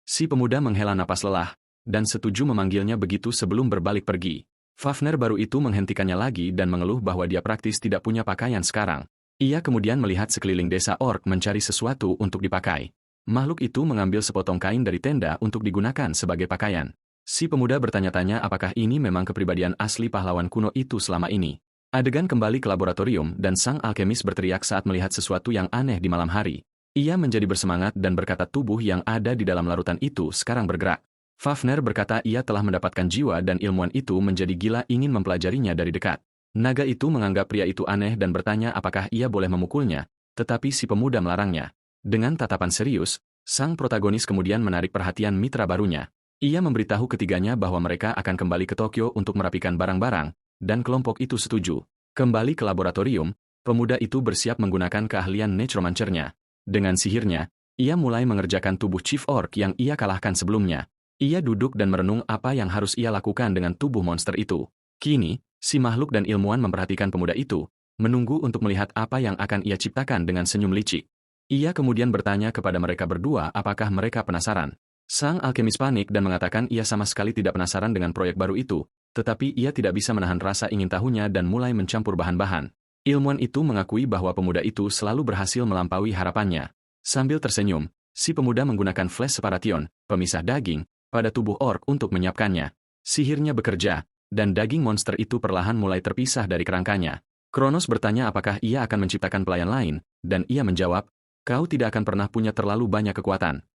Si pemuda menghela napas lelah, dan setuju memanggilnya begitu sebelum berbalik pergi. Fafner baru itu menghentikannya lagi dan mengeluh bahwa dia praktis tidak punya pakaian sekarang. Ia kemudian melihat sekeliling desa orc mencari sesuatu untuk dipakai. Makhluk itu mengambil sepotong kain dari tenda untuk digunakan sebagai pakaian. Si pemuda bertanya-tanya apakah ini memang kepribadian asli pahlawan kuno itu selama ini. Adegan kembali ke laboratorium dan sang alkemis berteriak saat melihat sesuatu yang aneh di malam hari. Ia menjadi bersemangat dan berkata tubuh yang ada di dalam larutan itu sekarang bergerak. Fafner berkata ia telah mendapatkan jiwa dan ilmuwan itu menjadi gila ingin mempelajarinya dari dekat. Naga itu menganggap pria itu aneh dan bertanya apakah ia boleh memukulnya, tetapi si pemuda melarangnya. Dengan tatapan serius, sang protagonis kemudian menarik perhatian mitra barunya. Ia memberitahu ketiganya bahwa mereka akan kembali ke Tokyo untuk merapikan barang-barang, dan kelompok itu setuju. Kembali ke laboratorium, pemuda itu bersiap menggunakan keahlian necromancernya. Dengan sihirnya, ia mulai mengerjakan tubuh Chief Orc yang ia kalahkan sebelumnya. Ia duduk dan merenung apa yang harus ia lakukan dengan tubuh monster itu. Kini, si makhluk dan ilmuwan memperhatikan pemuda itu, menunggu untuk melihat apa yang akan ia ciptakan dengan senyum licik. Ia kemudian bertanya kepada mereka berdua apakah mereka penasaran. Sang alkemis panik dan mengatakan ia sama sekali tidak penasaran dengan proyek baru itu, tetapi ia tidak bisa menahan rasa ingin tahunya dan mulai mencampur bahan-bahan. Ilmuwan itu mengakui bahwa pemuda itu selalu berhasil melampaui harapannya. Sambil tersenyum, si pemuda menggunakan flash separation, pemisah daging, pada tubuh orc untuk menyiapkannya. Sihirnya bekerja, dan daging monster itu perlahan mulai terpisah dari kerangkanya. Kronos bertanya apakah ia akan menciptakan pelayan lain, dan ia menjawab, kau tidak akan pernah punya terlalu banyak kekuatan.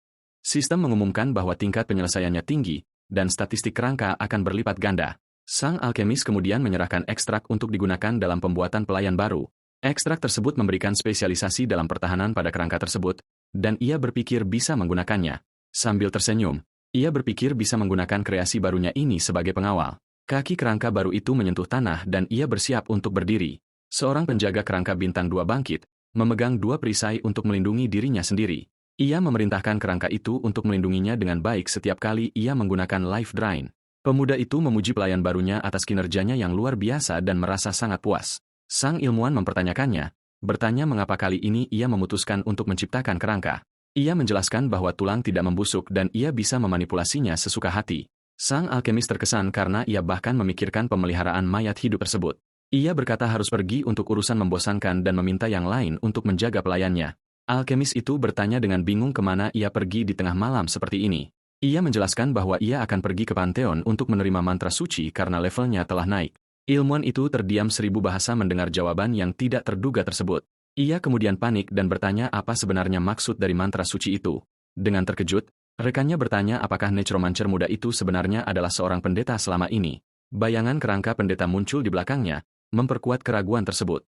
Sistem mengumumkan bahwa tingkat penyelesaiannya tinggi, dan statistik kerangka akan berlipat ganda. Sang alkemis kemudian menyerahkan ekstrak untuk digunakan dalam pembuatan pelayan baru. Ekstrak tersebut memberikan spesialisasi dalam pertahanan pada kerangka tersebut, dan ia berpikir bisa menggunakannya. Sambil tersenyum, ia berpikir bisa menggunakan kreasi barunya ini sebagai pengawal. Kaki kerangka baru itu menyentuh tanah dan ia bersiap untuk berdiri. Seorang penjaga kerangka bintang 2 bangkit, memegang 2 perisai untuk melindungi dirinya sendiri. Ia memerintahkan kerangka itu untuk melindunginya dengan baik setiap kali ia menggunakan life drain. Pemuda itu memuji pelayan barunya atas kinerjanya yang luar biasa dan merasa sangat puas. Sang ilmuwan mempertanyakannya, bertanya mengapa kali ini ia memutuskan untuk menciptakan kerangka. Ia menjelaskan bahwa tulang tidak membusuk dan ia bisa memanipulasinya sesuka hati. Sang alkemis terkesan karena ia bahkan memikirkan pemeliharaan mayat hidup tersebut. Ia berkata harus pergi untuk urusan membosankan dan meminta yang lain untuk menjaga pelayannya. Alkemis itu bertanya dengan bingung kemana ia pergi di tengah malam seperti ini. Ia menjelaskan bahwa ia akan pergi ke Pantheon untuk menerima mantra suci karena levelnya telah naik. Ilmuwan itu terdiam 1000 bahasa mendengar jawaban yang tidak terduga tersebut. Ia kemudian panik dan bertanya apa sebenarnya maksud dari mantra suci itu. Dengan terkejut, rekannya bertanya apakah necromancer muda itu sebenarnya adalah seorang pendeta selama ini. Bayangan kerangka pendeta muncul di belakangnya, memperkuat keraguan tersebut.